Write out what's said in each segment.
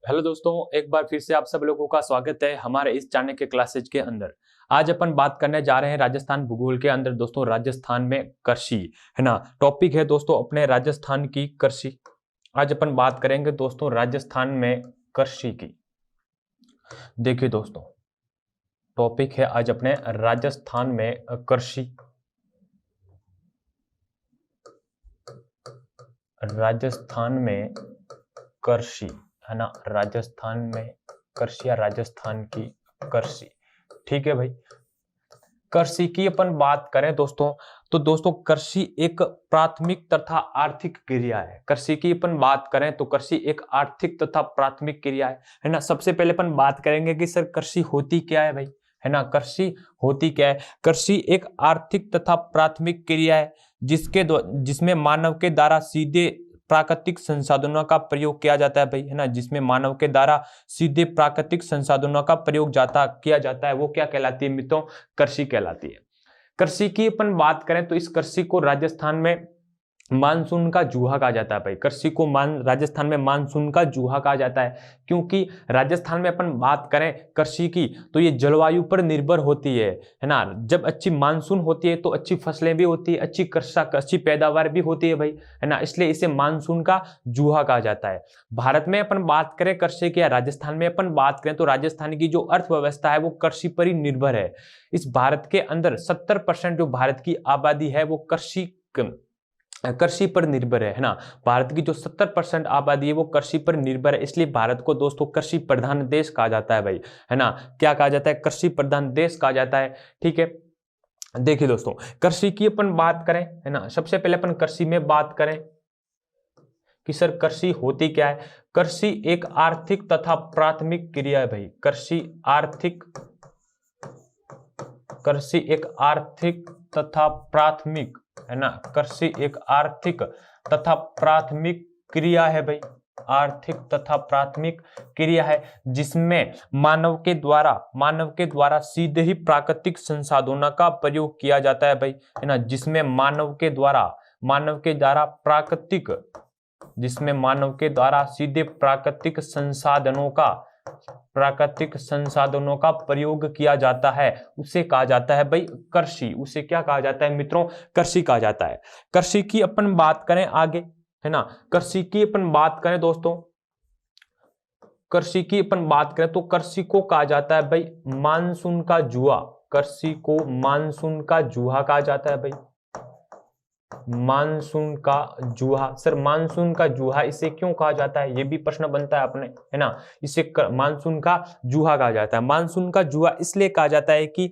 Hello दोस्तों, एक बार फिर से आप सब लोगों का स्वागत है हमारे इस चैनल के क्लासेज के अंदर। आज अपन बात करने जा रहे हैं राजस्थान भूगोल के अंदर दोस्तों, राजस्थान में कृषि है ना। टॉपिक है दोस्तों अपने राजस्थान की कृषि। आज अपन बात करेंगे दोस्तों राजस्थान में कृषि की। देखिए दोस्तों, टॉपिक है आज अपने राजस्थान में कृषि। राजस्थान में कृषि है ना, राजस्थान में कृषि या राजस्थान की कृषि। ठीक है भाई, कृषि की अपन बात करें दोस्तों, तो दोस्तों कृषि एक प्राथमिक तथा आर्थिक क्रिया है। कृषि की अपन बात करें तो कृषि एक आर्थिक तथा प्राथमिक क्रिया है ना। सबसे पहले अपन बात करेंगे कि सर कृषि होती क्या है भाई, है ना। कृषि होती क्या है? कृषि एक आर्थिक तथा प्राथमिक क्रिया है जिसमें मानव के द्वारा सीधे प्राकृतिक संसाधनों का प्रयोग किया जाता है भाई, है ना। जिसमें मानव के द्वारा सीधे प्राकृतिक संसाधनों का प्रयोग किया जाता है, वो क्या कहलाती है मित्रों? कृषि कहलाती है। कृषि की अपन बात करें तो इस कृषि को राजस्थान में मानसून का जूहा कहा जाता है भाई। कृषि को राजस्थान में मानसून का जूहा कहा जाता है, क्योंकि राजस्थान में अपन बात करें कृषि की तो ये जलवायु पर निर्भर होती है ना। जब अच्छी मानसून होती है तो अच्छी फसलें भी होती है, अच्छी पैदावार भी होती है भाई, है ना। इसलिए इसे मानसून का जूहा कहा जाता है। भारत में अपन बात करें कृषि की या राजस्थान में अपन बात करें तो राजस्थान की जो अर्थव्यवस्था है वो कृषि पर ही निर्भर है। इस भारत के अंदर 70% जो भारत की आबादी है वो कृषि पर निर्भर है ना। भारत की जो 70% आबादी है वो कृषि पर निर्भर है, इसलिए भारत को दोस्तों कृषि प्रधान देश कहा जाता है भाई, है ना। क्या कहा जाता है? कृषि प्रधान देश कहा जाता है। ठीक है, देखिए दोस्तों कृषि की अपन बात करें, है ना। सबसे पहले अपन कृषि में बात करें कि सर कृषि होती क्या है। कृषि एक आर्थिक तथा प्राथमिक क्रिया है भाई। कृषि एक आर्थिक तथा प्राथमिक, है ना। कृषि एक आर्थिक तथा प्राथमिक क्रिया है भाई, आर्थिक तथा प्राथमिक क्रिया है जिसमें मानव के द्वारा सीधे ही प्राकृतिक संसाधनों का प्रयोग किया जाता है भाई, है ना। जिसमें मानव के द्वारा सीधे प्राकृतिक संसाधनों का प्रयोग किया जाता है, उसे कहा जाता है भाई कृषि। उसे क्या कहा जाता है मित्रों? कृषि कहा जाता है। कृषि की अपन बात करें आगे, है ना। कृषि की अपन बात करें दोस्तों, कृषि की अपन बात करें तो कृषि को कहा जाता है भाई मानसून का जुआ। कृषि को मानसून का जूहा कहा जाता है भाई, मानसून का जूहा। सर मानसून का जूहा इसे क्यों कहा जाता है, ये भी प्रश्न बनता है अपने, है ना। इसे मानसून का जूहा कहा जाता है। मानसून का जूहा इसलिए कहा जाता है कि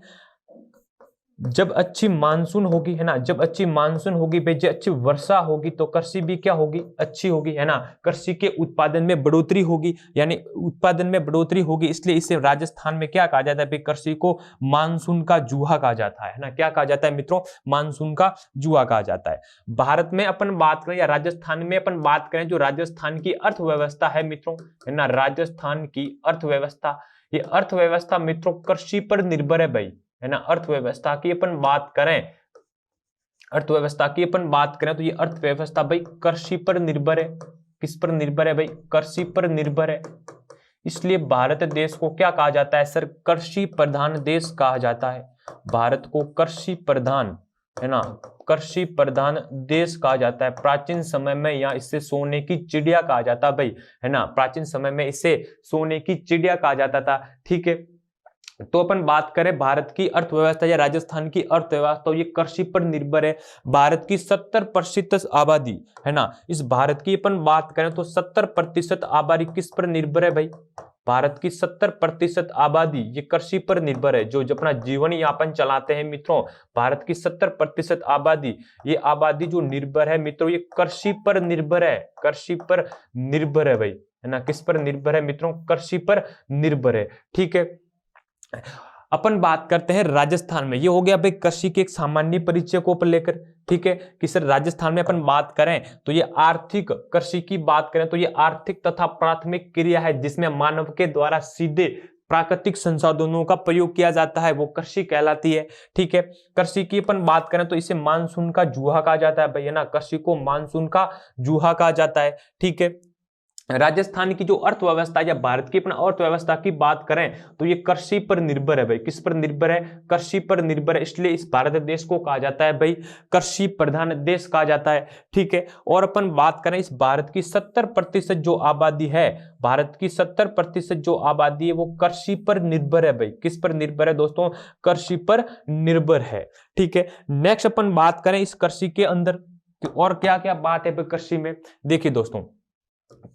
जब अच्छी मानसून होगी, है ना, जब अच्छी मानसून होगी भाई, जब अच्छी वर्षा होगी तो कृषि भी क्या होगी? अच्छी होगी, है ना। कृषि के उत्पादन में बढ़ोतरी होगी, यानी उत्पादन में बढ़ोतरी होगी। इसलिए इसे राजस्थान में क्या कहा जाता है भाई? कृषि को मानसून का जूहा कहा जाता है ना। क्या कहा जाता है मित्रों? मानसून का जूहा कहा जाता है। भारत में अपन बात करें या राजस्थान में अपन बात करें, जो राजस्थान की अर्थव्यवस्था है मित्रों, है ना, राजस्थान की अर्थव्यवस्था, ये अर्थव्यवस्था मित्रों कृषि पर निर्भर है भाई, है ना। अर्थव्यवस्था की अपन बात करें तो ये अर्थव्यवस्था भाई कृषि पर निर्भर है। किस पर निर्भर है भाई? कृषि पर निर्भर है। इसलिए भारत देश को क्या कहा जाता है सर? कृषि प्रधान देश कहा जाता है। भारत को कृषि प्रधान, है ना, कृषि प्रधान देश कहा जाता है। प्राचीन समय में यहाँ इसे सोने की चिड़िया कहा जाता भाई, है ना। प्राचीन समय में इसे सोने की चिड़िया कहा जाता था। ठीक है, तो अपन बात करें भारत की अर्थव्यवस्था या राजस्थान की अर्थव्यवस्था, तो ये कृषि पर निर्भर है। भारत की 70% आबादी, है ना, इस भारत की अपन बात करें तो 70% आबादी किस पर निर्भर है भाई? भारत की 70% आबादी ये कृषि पर निर्भर है। जो अपना जीवन यापन चलाते हैं मित्रों, भारत की 70% आबादी, ये आबादी जो निर्भर है मित्रों, ये कृषि पर निर्भर है। कृषि पर निर्भर है भाई, है ना। किस पर निर्भर है मित्रों? कृषि पर निर्भर है। ठीक है, अपन बात करते हैं राजस्थान में। ये हो गया भाई कृषि के एक सामान्य परिचय को ऊपर लेकर। ठीक है, कि सर राजस्थान में अपन बात करें तो ये आर्थिक, कृषि की बात करें तो ये आर्थिक तथा प्राथमिक क्रिया है जिसमें मानव के द्वारा सीधे प्राकृतिक संसाधनों का प्रयोग किया जाता है, वो कृषि कहलाती है। ठीक है, कृषि की अपन बात करें तो इसे मानसून का जूहा कहा जाता है भाई, है ना। कृषि को मानसून का जूहा कहा जाता है। ठीक है, राजस्थान की जो अर्थव्यवस्था या भारत की अपना अर्थव्यवस्था की बात करें तो ये कृषि पर निर्भर है भाई। किस पर निर्भर है? कृषि पर निर्भर है। इसलिए इस भारत देश को कहा जाता है भाई कृषि प्रधान देश कहा जाता है। ठीक है। और अपन बात करें इस भारत की 70% जो आबादी है, भारत की 70% जो आबादी है वो कृषि पर निर्भर है भाई। किस पर निर्भर है दोस्तों? कृषि पर निर्भर है। ठीक है। नेक्स्ट अपन बात करें इस कृषि के अंदर और क्या क्या बात है कृषि में। देखिए दोस्तों,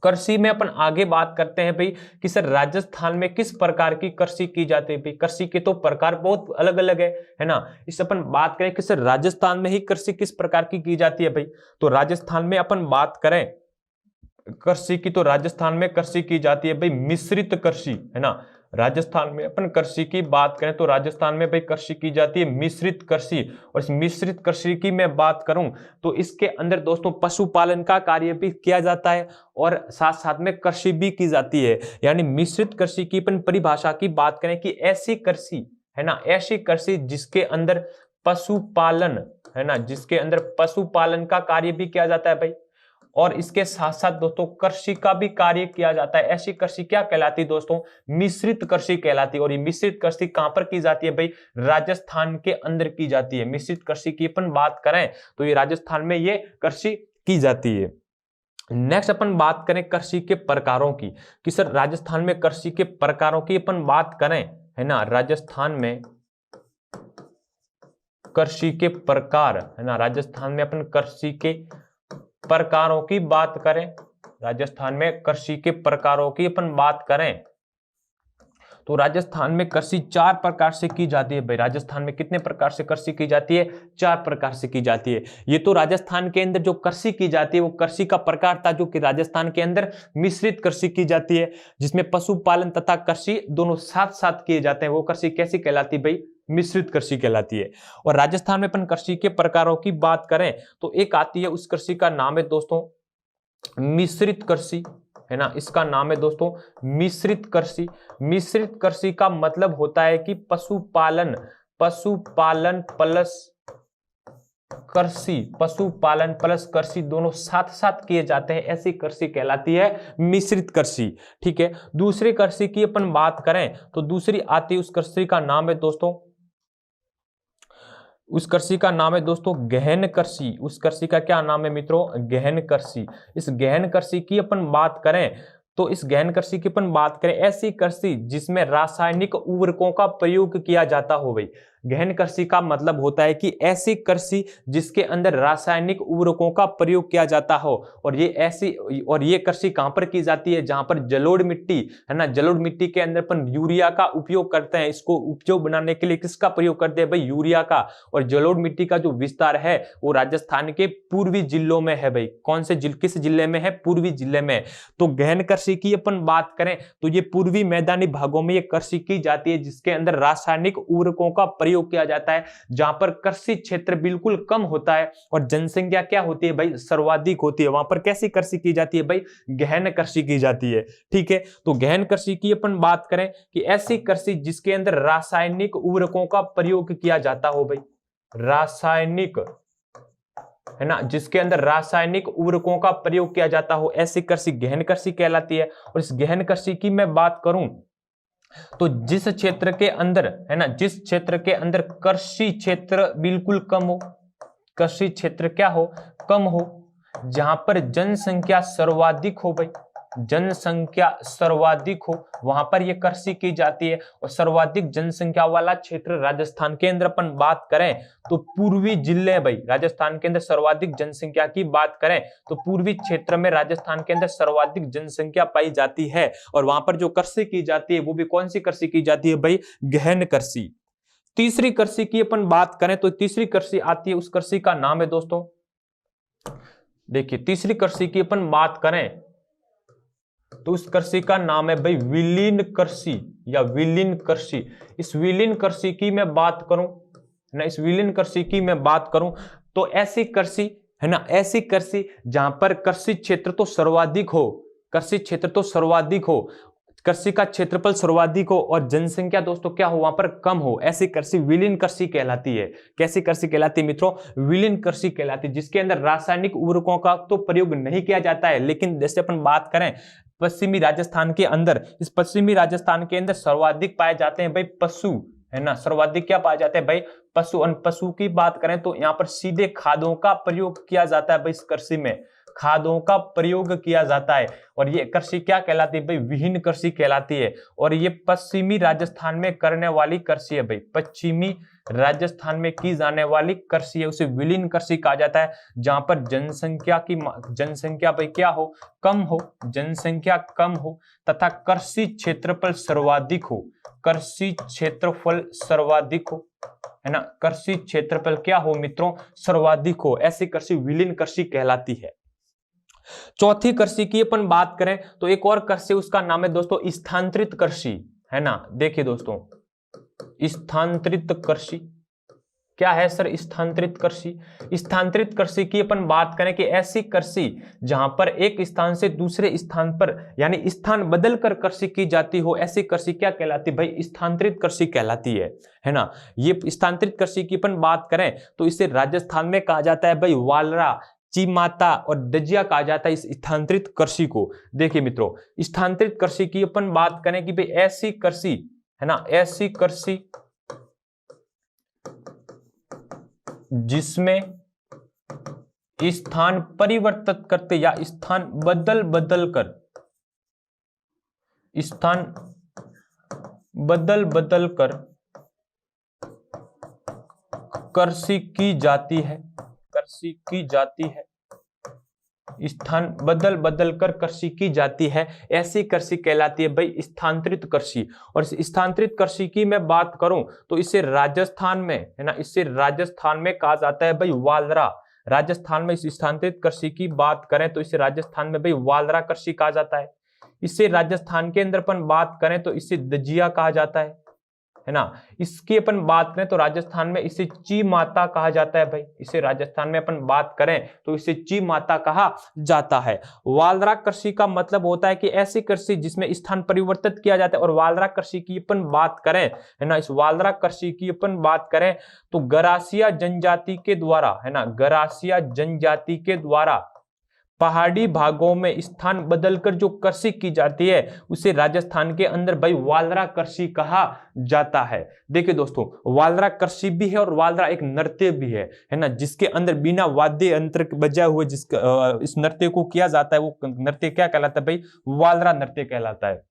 कृषि में अपन आगे बात करते हैं भाई कि सर राजस्थान में किस प्रकार की कृषि की जाती है भाई। कृषि के तो प्रकार बहुत अलग अलग है ना। इस अपन बात करें कि सर राजस्थान में ही कृषि किस प्रकार की जाती है भाई, तो राजस्थान में अपन बात करें कृषि की तो राजस्थान में कृषि की जाती है भाई मिश्रित कृषि, है ना। राजस्थान में अपन कृषि की बात करें तो राजस्थान में भाई कृषि की जाती है मिश्रित कृषि। और इस मिश्रित कृषि की मैं बात करूं तो इसके अंदर दोस्तों पशुपालन का कार्य भी किया जाता है और साथ साथ में कृषि भी की जाती है। यानी मिश्रित कृषि की अपन परिभाषा की बात करें कि ऐसी कृषि, है ना, ऐसी कृषि जिसके अंदर पशुपालन, है ना, जिसके अंदर पशुपालन का कार्य भी किया जाता है भाई और इसके साथ साथ दोस्तों कृषि का भी कार्य किया जाता है। ऐसी कृषि क्या कहलाती है दोस्तों? मिश्रित कृषि कहलाती है। और ये मिश्रित कृषि कहां पर की जाती है भाई? राजस्थान के अंदर की जाती है। मिश्रित कृषि की अपन बात करें तो ये राजस्थान में ये कृषि की जाती है। नेक्स्ट अपन बात करें कृषि के प्रकारों की कि सर राजस्थान में कृषि के प्रकारों की अपन बात करें, है ना, राजस्थान में कृषि के प्रकार, है ना, राजस्थान में अपन कृषि के प्रकारों की बात करें, राजस्थान में कृषि के प्रकारों की अपन बात करें तो राजस्थान में कृषि 4 प्रकार से की जाती है भाई। राजस्थान में कितने प्रकार से कृषि की जाती है? 4 प्रकार से की जाती है। ये तो राजस्थान के अंदर जो कृषि की जाती है वो कृषि का प्रकार था जो कि राजस्थान के अंदर मिश्रित कृषि की जाती है जिसमें पशुपालन तथा कृषि दोनों साथ साथ किए जाते हैं। वो कृषि कैसी कहलाती है भाई? मिश्रित कृषि कहलाती है। और राजस्थान में अपन कृषि के प्रकारों की बात करें तो एक आती है, उस कृषि का नाम है दोस्तों मिश्रित कृषि, है ना। इसका नाम है दोस्तों मिश्रित कृषि। मिश्रित कृषि का मतलब होता है कि पशुपालन प्लस कृषि, पशुपालन प्लस कृषि दोनों साथ साथ किए जाते हैं। ऐसी कृषि कहलाती है मिश्रित कृषि। ठीक है। दूसरी कृषि की अपन बात करें तो दूसरी आती है, उस कृषि का नाम है दोस्तों, उस कृषि का नाम है दोस्तों गहन कृषि। उस कृषि का क्या नाम है मित्रों? गहन कृषि। इस गहन कृषि की अपन बात करें तो इस गहन कृषि की अपन बात करें ऐसी कृषि जिसमें रासायनिक उर्वरकों का प्रयोग किया जाता हो भाई। गहन कृषि का मतलब होता है कि ऐसी कृषि जिसके अंदर रासायनिक उर्वरकों का प्रयोग किया जाता हो। और ये कृषि कहां पर की जाती है? जहां पर जलोढ़ मिट्टी, है ना, जलोढ़ मिट्टी के अंदर अपन यूरिया का उपयोग करते हैं। इसको उपजाऊ बनाने के लिए किसका प्रयोग करते हैं भाई? यूरिया का। और जलोढ़ मिट्टी का जो विस्तार है वो राजस्थान के पूर्वी जिलों में है भाई। कौन से किस जिले में है? पूर्वी जिले में। तो गहन कृषि की अपन बात करें तो ये पूर्वी मैदानी भागों में ये कृषि की जाती है जिसके अंदर रासायनिक उर्वरकों का प्रयोग किया जाता है, जहां पर कृषि क्षेत्र बिल्कुल कम होता है और जनसंख्या क्या होती है भाई? सर्वाधिक होती है। वहां पर कैसी कृषि की जाती है भाई? गहन कृषि की जाती है। ठीक है। तो गहन कृषि की अपन बात करें कि ऐसी कृषि जिसके अंदर रासायनिक उर्वरकों का प्रयोग किया जाता हो भाई, रासायनिक, है ना, जिसके अंदर रासायनिक उर्वरकों का प्रयोग किया जाता हो, ऐसी कृषि गहन कृषि कहलाती है। और इस गहन कृषि की मैं बात करूं तो जिस क्षेत्र के अंदर, है ना, जिस क्षेत्र के अंदर कृषि क्षेत्र बिल्कुल कम हो, कृषि क्षेत्र क्या हो? कम हो, जहां पर जनसंख्या सर्वाधिक हो भाई, जनसंख्या सर्वाधिक हो, वहां पर यह कृषि की जाती है। और सर्वाधिक जनसंख्या वाला क्षेत्र राजस्थान के अंदर अपन बात करें तो पूर्वी जिले भाई, राजस्थान के अंदर सर्वाधिक जनसंख्या की बात करें तो पूर्वी क्षेत्र में राजस्थान के अंदर सर्वाधिक जनसंख्या पाई जाती है। और वहां पर जो कृषि की जाती है वो भी कौन सी कृषि की जाती है भाई? गहन कृषि। तीसरी कृषि की अपन बात करें तो तीसरी कृषि आती है, उस कृषि का नाम है दोस्तों, देखिए तीसरी कृषि की अपन बात करें तो उस कृषि का नाम है भाई विलीन कृषि या विलीन कृषि। इस विलीन कृषि की मैं बात करूं ना, इस विलीन कृषि की मैं बात करूं तो ऐसी कृषि, है ना, ऐसी कृषि जहां पर कृषि क्षेत्र तो सर्वाधिक हो, कृषि क्षेत्र तो सर्वाधिक हो, कृषि का क्षेत्रफल सर्वाधिक हो और जनसंख्या दोस्तों क्या हो वहां पर कम हो, ऐसी कृषि विलीन कृषि कहलाती है। कैसी कृषि कहलाती है मित्रों? विलीन कृषि कहलाती है, जिसके अंदर रासायनिक उर्वरकों का तो प्रयोग नहीं किया जाता है, लेकिन जैसे अपन बात करें पश्चिमी राजस्थान के अंदर, इस पश्चिमी राजस्थान के अंदर सर्वाधिक पाए जाते हैं भाई पशु, है ना, सर्वाधिक क्या पाए जाते हैं भाई? पशु। पशु की बात करें तो यहाँ पर सीधे खादों का प्रयोग किया जाता है भाई, इस कृषि में खादों का प्रयोग किया जाता है, और ये कृषि क्या कहलाती है भाई? विहीन कृषि कहलाती है। और ये पश्चिमी राजस्थान में करने वाली कृषि है भाई, पश्चिमी राजस्थान में की जाने वाली कृषि है, उसे विलीन कृषि कहा जाता है, जहां पर जनसंख्या भाई क्या हो? कम हो, जनसंख्या कम हो तथा कृषि क्षेत्रफल सर्वाधिक हो, कृषि क्षेत्रफल सर्वाधिक हो, है ना, कृषि क्षेत्रफल क्या हो मित्रों? सर्वाधिक हो, ऐसी कृषि विलीन कृषि कहलाती है। चौथी कृषि की अपन बात करें तो एक और कृषि, उसका नाम है दोस्तों स्थानांतरित कृषि, है ना। देखिए दोस्तों, स्थानांतरित कृषि क्या है सर? स्थानांतरित कृषि। स्थानांतरित कृषि की अपन बात करें कि ऐसी कृषि जहां पर एक स्थान से दूसरे स्थान पर यानी स्थान बदल कर कृषि की जाती हो, ऐसी कृषि क्या कहलाती है भाई? स्थानांतरित कृषि कहलाती है ना। ये स्थानांतरित कृषि की अपन बात करें तो इसे राजस्थान में कहा जाता है भाई वालरा, चीमाता और दजिया कहा जाता है इस स्थानांतरित कृषि को। देखिए मित्रों, स्थानांतरित कृषि की अपन बात करें कि भाई ऐसी कृषि, है ना, ऐसी कृषि जिसमें स्थान परिवर्तित करते या स्थान बदल बदल कर कृषि की जाती है, कृषि की जाती है, स्थान बदल बदल कर कृषि की जाती है, ऐसी कृषि कहलाती है भाई स्थानांतरित कृषि। और इस स्थानांतरित कृषि की मैं बात करूं तो इसे राजस्थान में, है ना, इसे राजस्थान में कहा जाता है भाई वालरा। राजस्थान में इस स्थानांतरित कृषि की बात करें तो इसे राजस्थान में भाई वालरा कृषि कहा जाता है। इसे राजस्थान के अंदर अपन बात करें तो इसे दजिया कहा जाता है ना। इसकी अपन बात करें तो राजस्थान में इसे ची माता कहा जाता है भाई, इसे राजस्थान में अपन बात करें तो इसे ची माता कहा जाता है। वालरा कृषि का मतलब होता है कि ऐसी कृषि जिसमें स्थान परिवर्तित किया जाता है। और वालरा कृषि की अपन बात करें, है ना, इस वालरा कृषि की अपन बात करें तो गरासिया जनजाति के द्वारा, है ना, गरासिया जनजाति के द्वारा पहाड़ी भागों में स्थान बदलकर जो कृषि की जाती है उसे राजस्थान के अंदर भाई वालरा कृषि कहा जाता है। देखिए दोस्तों, वालरा कृषि भी है और वालरा एक नृत्य भी है ना, जिसके अंदर बिना वाद्य यंत्र बजाए हुए जिसका इस नृत्य को किया जाता है, वो नृत्य क्या कहलाता है भाई? वालरा नृत्य कहलाता है।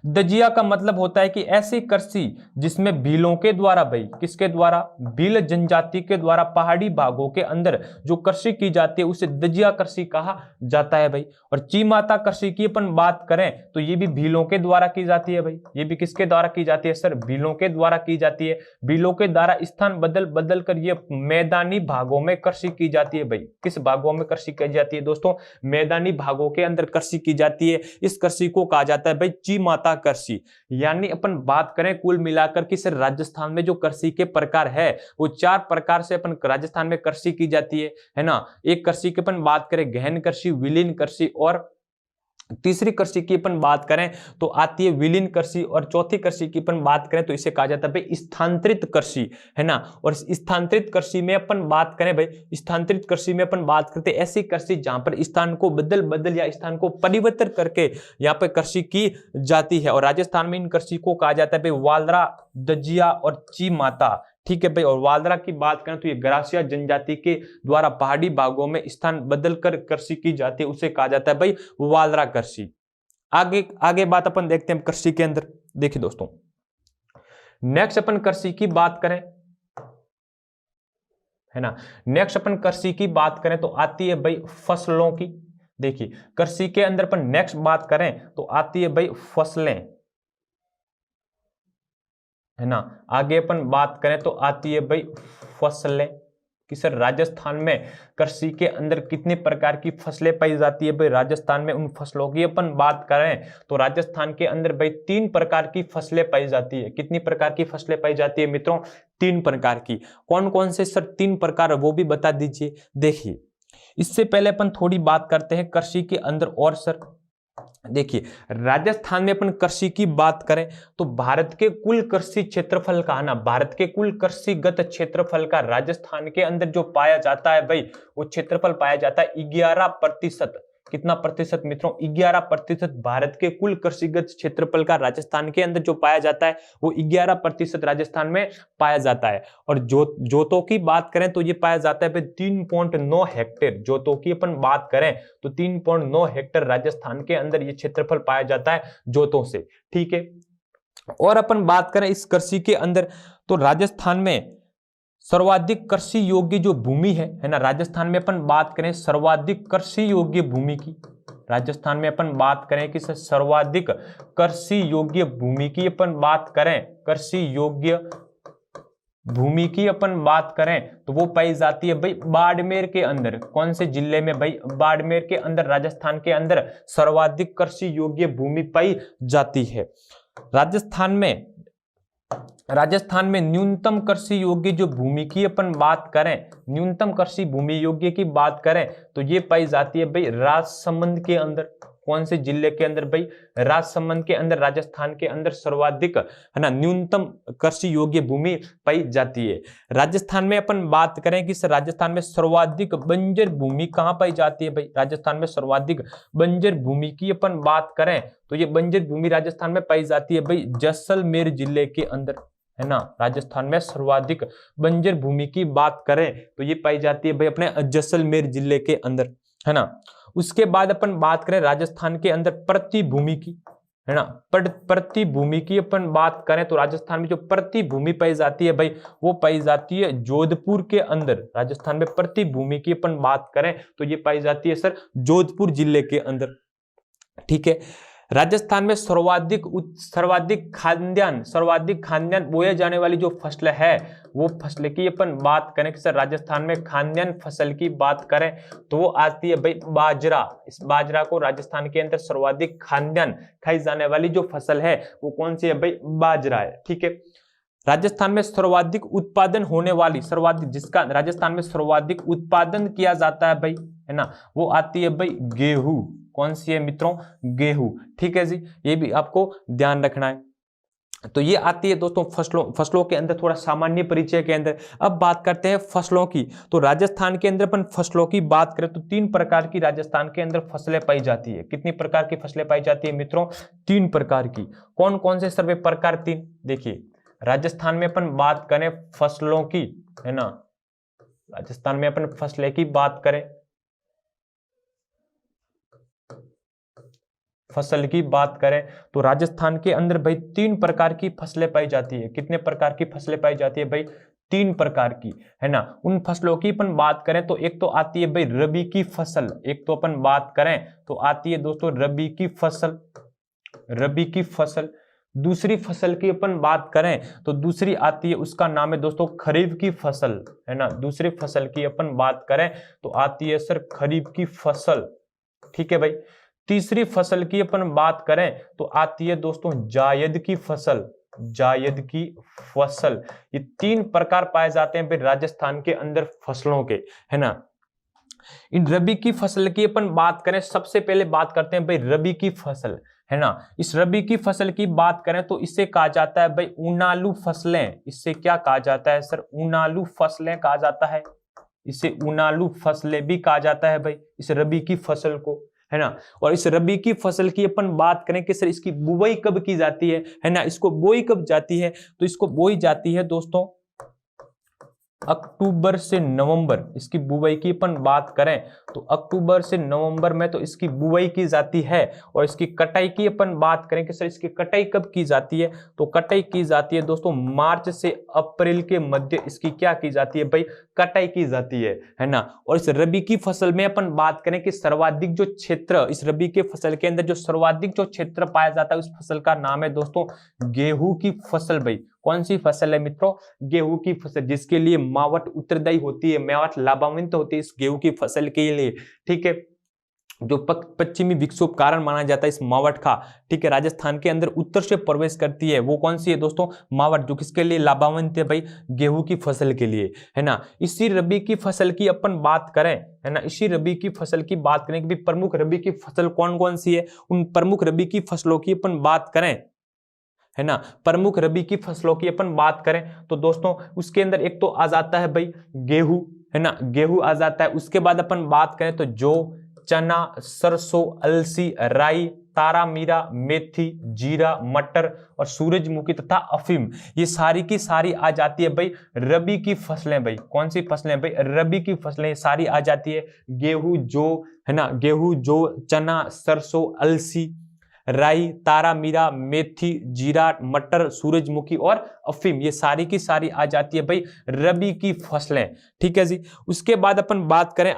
दजिया का मतलब होता है कि ऐसी कृषि जिसमें भीलों के द्वारा भाई, किसके द्वारा? भील जनजाति के द्वारा पहाड़ी भागों के अंदर जो कृषि की जाती है उसे दजिया कृषि कहा जाता है भाई। और चीमाता कृषि की अपन बात करें तो ये भी भीलों के द्वारा की जाती है भाई। ये भी किसके द्वारा की जाती है सर? भीलों के द्वारा की जाती है। भीलों के द्वारा स्थान बदल बदल कर ये मैदानी भागों में कृषि की जाती है भाई। किस भागों में कृषि की जाती है दोस्तों? मैदानी भागों के अंदर कृषि की जाती है। इस कृषि को कहा जाता है भाई चीमाता कृषि। यानी अपन बात करें कुल मिलाकर कि सर राजस्थान में जो कृषि के प्रकार है वो 4 प्रकार से अपन राजस्थान में कृषि की जाती है ना। एक कृषि की अपन बात करें गहन कृषि, विलीन कृषि, और तीसरी कृषि की अपन बात करें तो आती है विलीन कृषि, और चौथी कृषि की अपन बात करें तो इसे कहा जाता है भाई स्थानांतरित कृषि, है ना। और स्थानांतरित कृषि में अपन बात करें भाई, स्थानांतरित कृषि में अपन बात करते हैं ऐसी कृषि जहां पर स्थान को बदल बदल या स्थान को परिवर्तन करके यहाँ पर कृषि की जाती है। और राजस्थान में इन कृषि को कहा जाता है भाई वालरा, दजिया और चीमाता। ठीक है भाई। और वालरा की बात करें तो ये गरासिया जनजाति के द्वारा पहाड़ी भागों में स्थान बदलकर कृषि की जाती है, उसे कहा जाता है भाई वालरा कृषि। आगे आगे बात अपन देखते हैं कृषि के अंदर। देखिए दोस्तों, नेक्स्ट अपन कृषि की बात करें, है ना, नेक्स्ट अपन कृषि की बात करें तो आती है भाई फसलों की। देखिए कृषि के अंदर अपन नेक्स्ट बात करें तो आती है भाई फसलें, है ना। आगे अपन बात करें तो आती है भाई फसलें कि सर राजस्थान में कृषि के अंदर कितने प्रकार की फसलें पाई जाती है भाई। राजस्थान में उन फसलों की अपन बात करें तो राजस्थान के अंदर भाई 3 प्रकार की फसलें पाई जाती है। कितनी प्रकार की फसलें पाई जाती है मित्रों? 3 प्रकार की। कौन कौन से सर 3 प्रकार वो भी बता दीजिए। देखिए इससे पहले अपन थोड़ी बात करते हैं कृषि के अंदर और सर देखिए राजस्थान में अपन कृषि की बात करें तो भारत के कुल कृषि क्षेत्रफल का, है ना, भारत के कुल कृषिगत क्षेत्रफल का राजस्थान के अंदर जो पाया जाता है भाई, वो क्षेत्रफल पाया जाता है 11%। कितना प्रतिशत मित्रों? 11% भारत के कुल कृषिगत क्षेत्रफल का राजस्थान के अंदर जो पाया जाता है वो 11% राजस्थान में पाया जाता है। और जोतों की बात करें तो ये पाया जाता है 3.9 हेक्टेयर। जोतों की अपन बात करें तो 3.9 हेक्टेयर राजस्थान के अंदर ये क्षेत्रफल पाया जाता है जोतों से, ठीक है। और अपन बात करें इस कृषि के अंदर तो राजस्थान में सर्वाधिक कृषि योग्य जो भूमि है ना, राजस्थान में अपन बात करें सर्वाधिक कृषि योग्य भूमि की, राजस्थान में अपन बात करें कि सर्वाधिक कृषि योग्य भूमि की अपन बात करें, कृषि योग्य भूमि की अपन बात करें तो वो पाई जाती है भाई बाड़मेर के अंदर। कौन से जिले में भाई? बाड़मेर के अंदर, राजस्थान के अंदर सर्वाधिक कृषि योग्य भूमि पाई जाती है। राजस्थान में न्यूनतम कृषि योग्य जो भूमि की अपन बात करें, न्यूनतम कृषि भूमि योग्य की बात करें तो ये पाई जाती है भाई राजसमंद के अंदर। कौन से जिले के अंदर भाई? राजसमंद के अंदर, राजस्थान के अंदर सर्वाधिक, है ना, न्यूनतम कृषि योग्य भूमि पाई जाती है। राजस्थान में अपन बात करें कि राजस्थान में सर्वाधिक बंजर भूमि कहां पाई जाती है भाई? राजस्थान में सर्वाधिक बंजर भूमि की अपन बात करें तो ये बंजर भूमि राजस्थान में पाई जाती है भाई जैसलमेर जिले के अंदर, है ना। राजस्थान में सर्वाधिक बंजर भूमि की बात करें तो ये पाई जाती है भाई अपने जैसलमेर जिले के अंदर, है ना। उसके बाद अपन बात करें राजस्थान के अंदर प्रति भूमि की, है ना, प्रति भूमि की अपन बात करें तो राजस्थान में जो प्रति भूमि पाई जाती है भाई वो पाई जाती है जोधपुर के अंदर। राजस्थान में प्रति भूमि की अपन बात करें तो ये पाई जाती है सर जोधपुर जिले के अंदर, ठीक है। राजस्थान में सर्वाधिक खाद्यान्न बोए जाने वाली जो फसल है वो फसल की अपन बात करें कि सर राजस्थान में खाद्यान्न फसल की बात करें तो वो आती है भाई बाजरा। इस बाजरा को राजस्थान के अंदर सर्वाधिक खाद्यान्न खाई जाने वाली जो फसल है वो कौन सी है भाई? बाजरा है, ठीक है। राजस्थान में सर्वाधिक उत्पादन होने वाली, जिसका राजस्थान में सर्वाधिक उत्पादन किया जाता है भाई, है ना, वो आती है भाई गेहूं। कौन सी है मित्रों? गेहूं, ठीक है जी, ये भी आपको ध्यान रखना है। तो ये आती है दोस्तों फसलों के अंदर, थोड़ा सामान्य परिचय के अंदर। अब बात करते हैं फसलों की। तो राजस्थान के अंदर अपन फसलों की बात करें तो 3 प्रकार की राजस्थान के अंदर फसलें पाई जाती है। कितनी प्रकार की फसलें पाई जाती है मित्रों? 3 प्रकार की। कौन कौन से सर्वे प्रकार? 3। देखिए राजस्थान में अपन बात करें फसलों की, है ना, राजस्थान में अपन फसलें की बात करें, फसल की बात करें तो राजस्थान के अंदर भाई 3 प्रकार की फसलें पाई जाती है। कितने प्रकार की फसलें पाई जाती है भाई? 3 प्रकार की, है ना। उन फसलों की अपन बात करें तो एक तो आती है भाई रबी की फसल, एक तो अपन बात करें तो आती है दोस्तों रबी की फसल, रबी की फसल। दूसरी फसल की अपन बात करें तो दूसरी आती है, उसका नाम है दोस्तों खरीफ की फसल, है ना। दूसरी फसल की अपन बात करें तो आती है सर खरीफ की फसल, ठीक है भाई। तीसरी फसल की अपन बात करें तो आती है दोस्तों जायद की फसल, जायद की फसल। ये 3 प्रकार पाए जाते हैं भाई राजस्थान के अंदर फसलों के, है ना। इन रबी की फसल की अपन बात करें, सबसे पहले बात करते हैं भाई रबी की फसल, है ना। इस रबी की फसल की बात करें तो इसे कहा जाता है भाई ऊनालू फसलें। इससे क्या कहा जाता है सर? ऊनालू फसलें कहा जाता है। इसे ऊनालू फसलें भी कहा जाता है भाई इस रबी की फसल को, है ना। और इस रबी की फसल की अपन बात करें कि सर इसकी बुआई कब की जाती है ना, इसको बोई कब जाती है? तो इसको बोई जाती है दोस्तों अक्टूबर से नवंबर। इसकी बुआई की अपन बात करें तो अक्टूबर से नवंबर में तो इसकी बुआई की जाती है। और इसकी कटाई की अपन बात करें कि सर इसकी कटाई कब की जाती है? तो कटाई की जाती है दोस्तों मार्च से अप्रैल के मध्य इसकी क्या की जाती है भाई? कटाई की जाती है ना। और इस रबी की फसल में अपन बात करें कि सर्वाधिक जो क्षेत्र इस रबी के फसल के अंदर जो सर्वाधिक जो क्षेत्र पाया जाता है उस फसल का नाम है दोस्तों गेहूं की फसल भाई। कौन सी फसल है मित्रों? गेहूं की फसल, जिसके लिए मावट उत्तरदायी होती है, मावट लाभान्वित होती है इस गेहूं की फसल के लिए, ठीक है। जो पश्चिमी विक्षोभ कारण माना जाता है इस मावठ का, ठीक है, राजस्थान के अंदर उत्तर से प्रवेश करती है, वो कौन सी है दोस्तों, मावठ, जो किसके लिए लाभान्वित है भाई, गेहूं की फसल के लिए, है ना। इसी रबी की फसल की अपन बात करें, है ना, इसी रबी की फसल की बात करें कि प्रमुख रबी की फसल कौन कौन सी है, उन प्रमुख रबी की फसलों की अपन बात करें, है ना, प्रमुख रबी की फसलों की अपन बात करें तो दोस्तों उसके अंदर एक तो आ जाता है भाई गेहूं, है ना, गेहूं आ जाता है। उसके बाद अपन बात करें तो जौ, चना, सरसों, अलसी, राई, तारा मीरा, मेथी, जीरा, मटर और सूरजमुखी तथा अफीम, ये सारी की सारी आ जाती है भाई रबी की फसलें। भाई कौन सी फसलें भाई, रबी की फसलें सारी आ जाती है, गेहूं, जौ, है ना, गेहूं, जौ, चना, सरसों, अलसी, राई, तारा मीरा, मेथी, जीरा, मटर, सूरजमुखी और अफीम, ये सारी की सारी आ जाती है भाई रबी की फसलें, ठीक है जी। उसके बाद अपन बात करें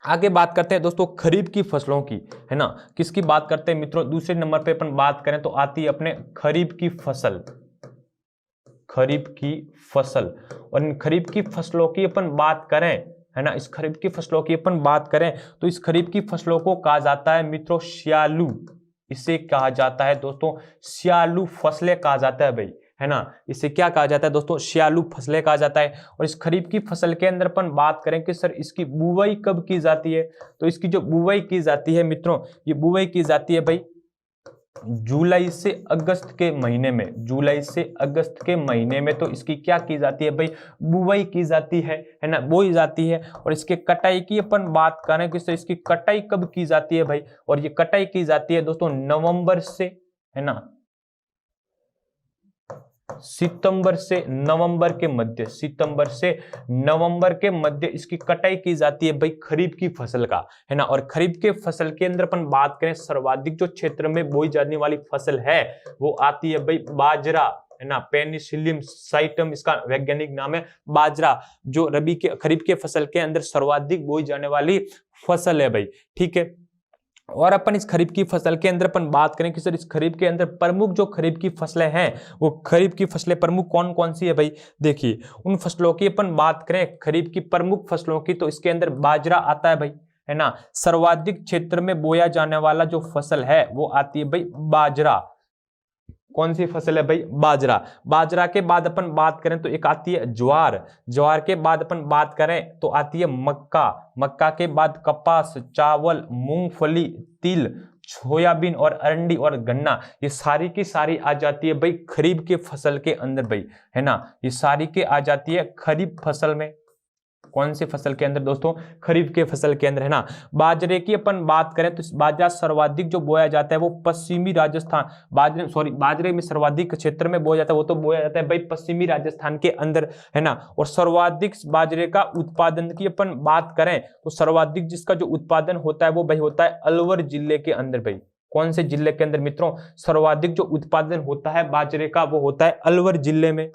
आगे बात करते हैं दोस्तों खरीफ की फसलों की, है ना, किसकी बात करते हैं मित्रों, दूसरे नंबर पे अपन बात करें तो आती है अपने खरीफ की फसल, खरीफ की फसल। और इन खरीफ की फसलों की अपन बात करें, है ना, इस खरीफ की फसलों की अपन बात करें तो इस खरीफ की फसलों को कहा जाता है मित्रों श्यालू, इसे कहा जाता है दोस्तों श्यालू फसलें कहा जाता है भाई, है ना, इसे क्या कहा जाता है दोस्तों, श्यालू फसलें कहा जाता है। और इस खरीफ की फसल के अंदर अपन बात करें कि सर इसकी बुवाई कब की जाती है, तो इसकी जो बुवाई की जाती है मित्रों, ये बुवाई की जाती है भाई जुलाई से अगस्त के महीने में, जुलाई से अगस्त के महीने में, तो इसकी क्या की जाती है भाई, बुवाई की जाती है ना, बोई जाती है। और इसके कटाई की अपन बात करें कि इसकी कटाई कब की जाती है भाई, और ये कटाई की जाती है दोस्तों नवंबर से, है ना, सितंबर से नवंबर के मध्य, सितंबर से नवंबर के मध्य इसकी कटाई की जाती है भाई खरीफ की फसल का, है ना। और खरीफ के फसल के अंदर अपन बात करें सर्वाधिक जो क्षेत्र में बोई जाने वाली फसल है वो आती है भाई बाजरा, है ना, पेनिसिलियम साइटम इसका वैज्ञानिक नाम है, बाजरा, जो रबी के खरीफ के फसल के अंदर सर्वाधिक बोई जाने वाली फसल है भाई, ठीक है। और अपन इस खरीफ की फसल के अंदर अपन बात करें कि सर इस खरीफ के अंदर प्रमुख जो खरीफ की फसलें हैं वो खरीफ की फसलें प्रमुख कौन कौन सी है भाई, देखिए उन फसलों की अपन बात करें खरीफ की प्रमुख फसलों की तो इसके अंदर बाजरा आता है भाई, है ना, सर्वाधिक क्षेत्र में बोया जाने वाला जो फसल है वो आती है भाई बाजरा, कौन सी फसल है भाई, बाजरा। बाजरा के बाद अपन बात करें तो एक आती है ज्वार, ज्वार के बाद अपन बात करें तो आती है मक्का, मक्का के बाद कपास, चावल, मूंगफली, तिल, सोयाबीन और अरंडी और गन्ना, ये सारी की सारी आ जाती है भाई खरीफ के फसल के अंदर भाई, है ना, ये सारी के आ जाती है खरीफ फसल में, कौन सी फसल के अंदर दोस्तों, खरीफ के फसल के अंदर, है ना। बाजरे की अपन बात करें तो बाजरा सर्वाधिक जो बोया जाता है वो पश्चिमी राजस्थान, बाजरे में सर्वाधिक क्षेत्र में बोया जाता है वो तो बोया जाता है भाई पश्चिमी राजस्थान के अंदर, है ना। और सर्वाधिक बाजरे का उत्पादन की अपन बात करें तो सर्वाधिक जिसका जो उत्पादन होता है वो भाई होता है अलवर जिले के अंदर भाई, कौन से जिले के अंदर मित्रों, सर्वाधिक जो उत्पादन होता है बाजरे का वो होता है अलवर जिले में,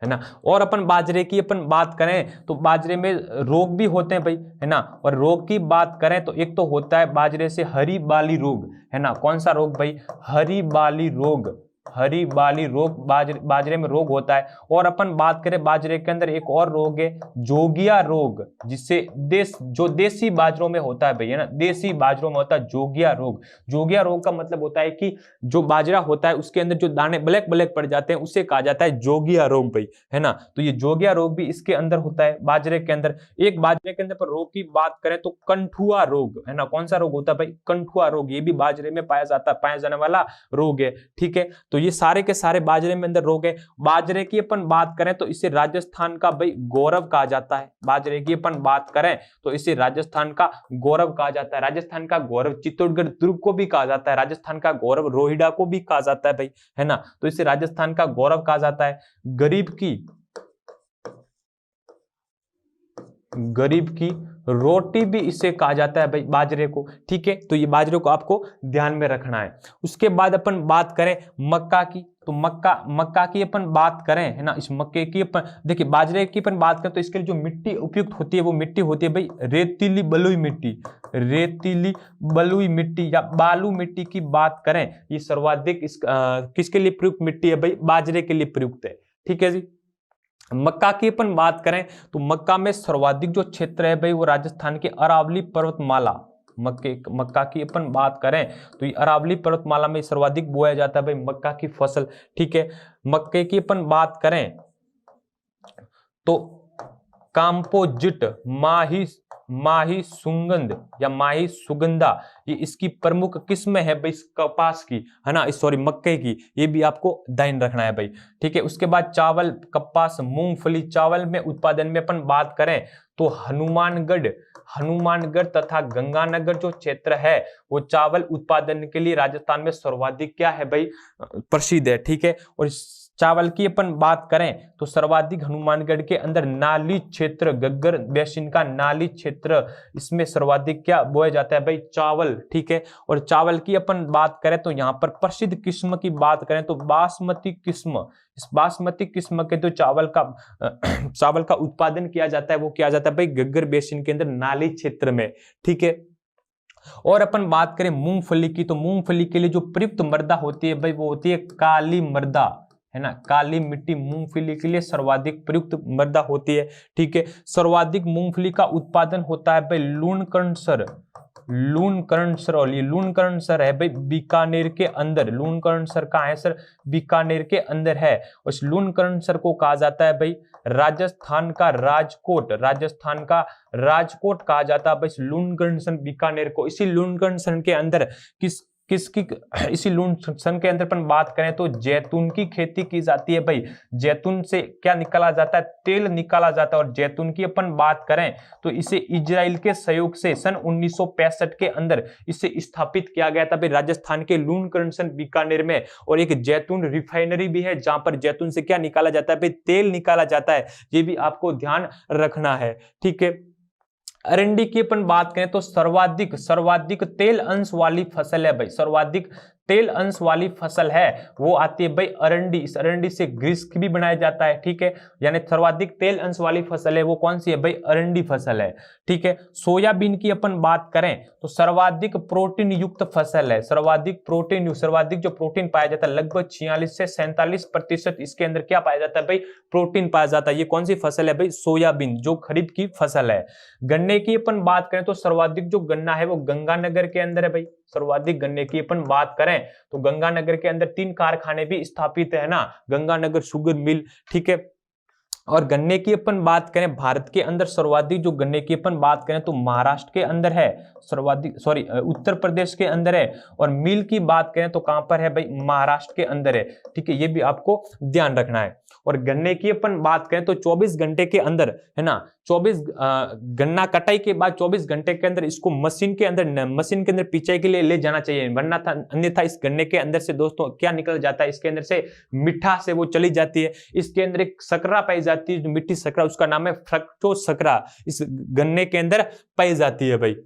है ना। और अपन बाजरे की अपन बात करें तो बाजरे में रोग भी होते हैं भाई, है ना। और रोग की बात करें तो एक तो होता है बाजरे से हरी बाली रोग, है ना, कौन सा रोग भाई, हरी बाली रोग, हरी बाली रोग बाजरे में रोग होता है। और अपन बात करें बाजरे के अंदर एक और रोग है जोगिया रोग, जिससे जो देसी बाजरों में होता है भाई, है ना, देसी बाजरों में होता है जोगिया रोग। जोगिया रोग का मतलब होता है कि जो बाजरा होता है उसके अंदर जो दाने ब्लैक ब्लैक पड़ जाते हैं उसे कहा जाता है जोगिया रोग भाई, है ना। तो ये जोगिया रोग भी इसके अंदर होता है बाजरे के अंदर। एक बाजरे के अंदर पर रोग की बात करें तो कंठुआ रोग, है ना, कौन सा रोग होता है भाई, कंठुआ रोग, ये भी बाजरे में पाया जाने वाला रोग है, ठीक है। तो ये सारे के सारे बाजरे में अंदर रोग है। बाजरे की अपन बात करें तो इसे राजस्थान का भाई गौरव कहा जाता है, बाजरे की अपन बात करें तो इसे राजस्थान का गौरव कहा जाता है, राजस्थान का गौरव चित्तौड़गढ़ दुर्ग को भी कहा जाता है, राजस्थान का गौरव रोहिड़ा को भी कहा जाता है भाई, है ना। तो इसे राजस्थान का गौरव कहा जाता है। गरीब की रोटी भी इसे कहा जाता है भाई बाजरे को, ठीक है। तो ये बाजरे को आपको ध्यान में रखना है। उसके बाद अपन बात करें मक्का की, तो मक्का की अपन बात करें, है ना, इस मक्के की अपन देखिए बाजरे की अपन बात करें तो इसके लिए जो मिट्टी उपयुक्त होती है वो मिट्टी होती है भाई रेतीली बलुई मिट्टी, रेतीली बलुई मिट्टी या बालू मिट्टी की बात करें, ये सर्वाधिक किसके लिए प्रयुक्त मिट्टी है भाई, बाजरे के लिए प्रयुक्त है, ठीक है जी। मक्का की अपन बात करें तो मक्का में सर्वाधिक जो क्षेत्र है भाई वो राजस्थान के अरावली पर्वतमाला, मक्का की अपन बात करें तो ये अरावली पर्वतमाला में सर्वाधिक बोया जाता है भाई मक्का की फसल। ठीक है, मक्के की अपन बात करें तो काम्पोजिट, माही सुगंध या माही सुगंधा, ये इसकी प्रमुख किस्म है भाई कपास की, है ना, सॉरी मक्के की, ये भी आपको ध्यान रखना है भाई। ठीक है, उसके बाद चावल, कपास, मूंगफली। चावल में उत्पादन में अपन बात करें तो हनुमानगढ़ तथा गंगानगर जो क्षेत्र है वो चावल उत्पादन के लिए राजस्थान में सर्वाधिक क्या है भाई, प्रसिद्ध है। ठीक है, और चावल की अपन बात करें तो सर्वाधिक हनुमानगढ़ के अंदर नाली क्षेत्र, गग्गर बेसिन का नाली क्षेत्र, इसमें सर्वाधिक क्या बोया जाता है भाई, चावल। ठीक है, और चावल की अपन बात करें तो यहाँ पर प्रसिद्ध किस्म की बात करें तो बासमती किस्म, इस बासमती किस्म के जो चावल का उत्पादन किया जाता है वो किया जाता है भाई गग्गर बेसिन के अंदर नाली क्षेत्र में। ठीक है, और अपन बात करें मूंगफली की तो मूंगफली के लिए जो प्रयुक्त मृदा होती है भाई वो होती है काली मृदा, है ना, काली मिट्टी मूंगफली के लिए सर्वाधिक प्रयुक्त मृदा होती है। ठीक है, सर्वाधिक मूंगफली का उत्पादन होता है भाई लूणकरणसर, और ये लूणकरणसर है भाई बीकानेर के अंदर। लूणकरणसर कहाँ है सर, बीकानेर के अंदर है। उस लूणकरणसर को कहा जाता है भाई राजस्थान का राजकोट कहा जाता है भाई लूणकरणसर बीकानेर को। इसी लूणकरणसर के अंदर इसी लूणकरणसर के अंदर अपन बात करें तो जैतून की खेती की जाती है भाई। जैतून से क्या निकाला जाता है, तेल निकाला जाता है। और जैतून की अपन बात करें तो इसे इजराइल के सहयोग से सन 1965 के अंदर इसे स्थापित किया गया था भाई राजस्थान के लूणकरणसर बीकानेर में। और एक जैतून रिफाइनरी भी है जहां पर जैतून से क्या निकाला जाता है भाई, तेल निकाला जाता है। ये भी आपको ध्यान रखना है। ठीक है, अरंडी की अपन बात करें तो सर्वाधिक तेल अंश वाली फसल है भाई, सर्वाधिक तेल अंश वाली फसल है वो आती है भाई अरंडी। इस अरंडी से ग्रीस भी बनाया जाता है। ठीक है, यानी सर्वाधिक तेल अंश वाली फसल है वो कौन सी है भाई, अरंडी फसल है। ठीक है, सोयाबीन की अपन बात करें तो सर्वाधिक प्रोटीन युक्त फसल है, सर्वाधिक जो प्रोटीन पाया जाता है लगभग 46 से 47% इसके अंदर क्या पाया जाता है भाई, प्रोटीन पाया जाता है। ये कौन सी फसल है भाई, सोयाबीन, जो खरीफ की फसल है। गन्ने की अपन बात करें तो सर्वाधिक जो गन्ना है वो गंगानगर के अंदर है भाई। सर्वाधिक गन्ने की अपन बात करें तो गंगानगर के अंदर 3 कारखाने भी स्थापित है ना, गंगानगर शुगर मिल। ठीक है, और गन्ने की अपन बात करें भारत के अंदर सर्वाधिक जो गन्ने की अपन बात करें तो महाराष्ट्र के अंदर है सर्वाधिक, सॉरी उत्तर प्रदेश के अंदर है। और मिल की बात करें तो कहां पर है भाई, महाराष्ट्र के अंदर है। ठीक है, ये भी आपको ध्यान रखना है। और गन्ने की अपन बात करें तो 24 घंटे के अंदर, है ना, 24 गन्ना कटाई के बाद 24 घंटे के अंदर इसको मशीन के अंदर पिचाई के लिए ले जाना चाहिए, वरना अन्यथा इस गन्ने के अंदर से दोस्तों क्या निकल जाता है, इसके अंदर से मिठा से वो चली जाती है। इसके अंदर एक सकरा पाई जाती है, मिट्टी सकरा, उसका नाम है फ्रक्टोज सकरा, इस गन्ने के अंदर पाई जाती है भाई।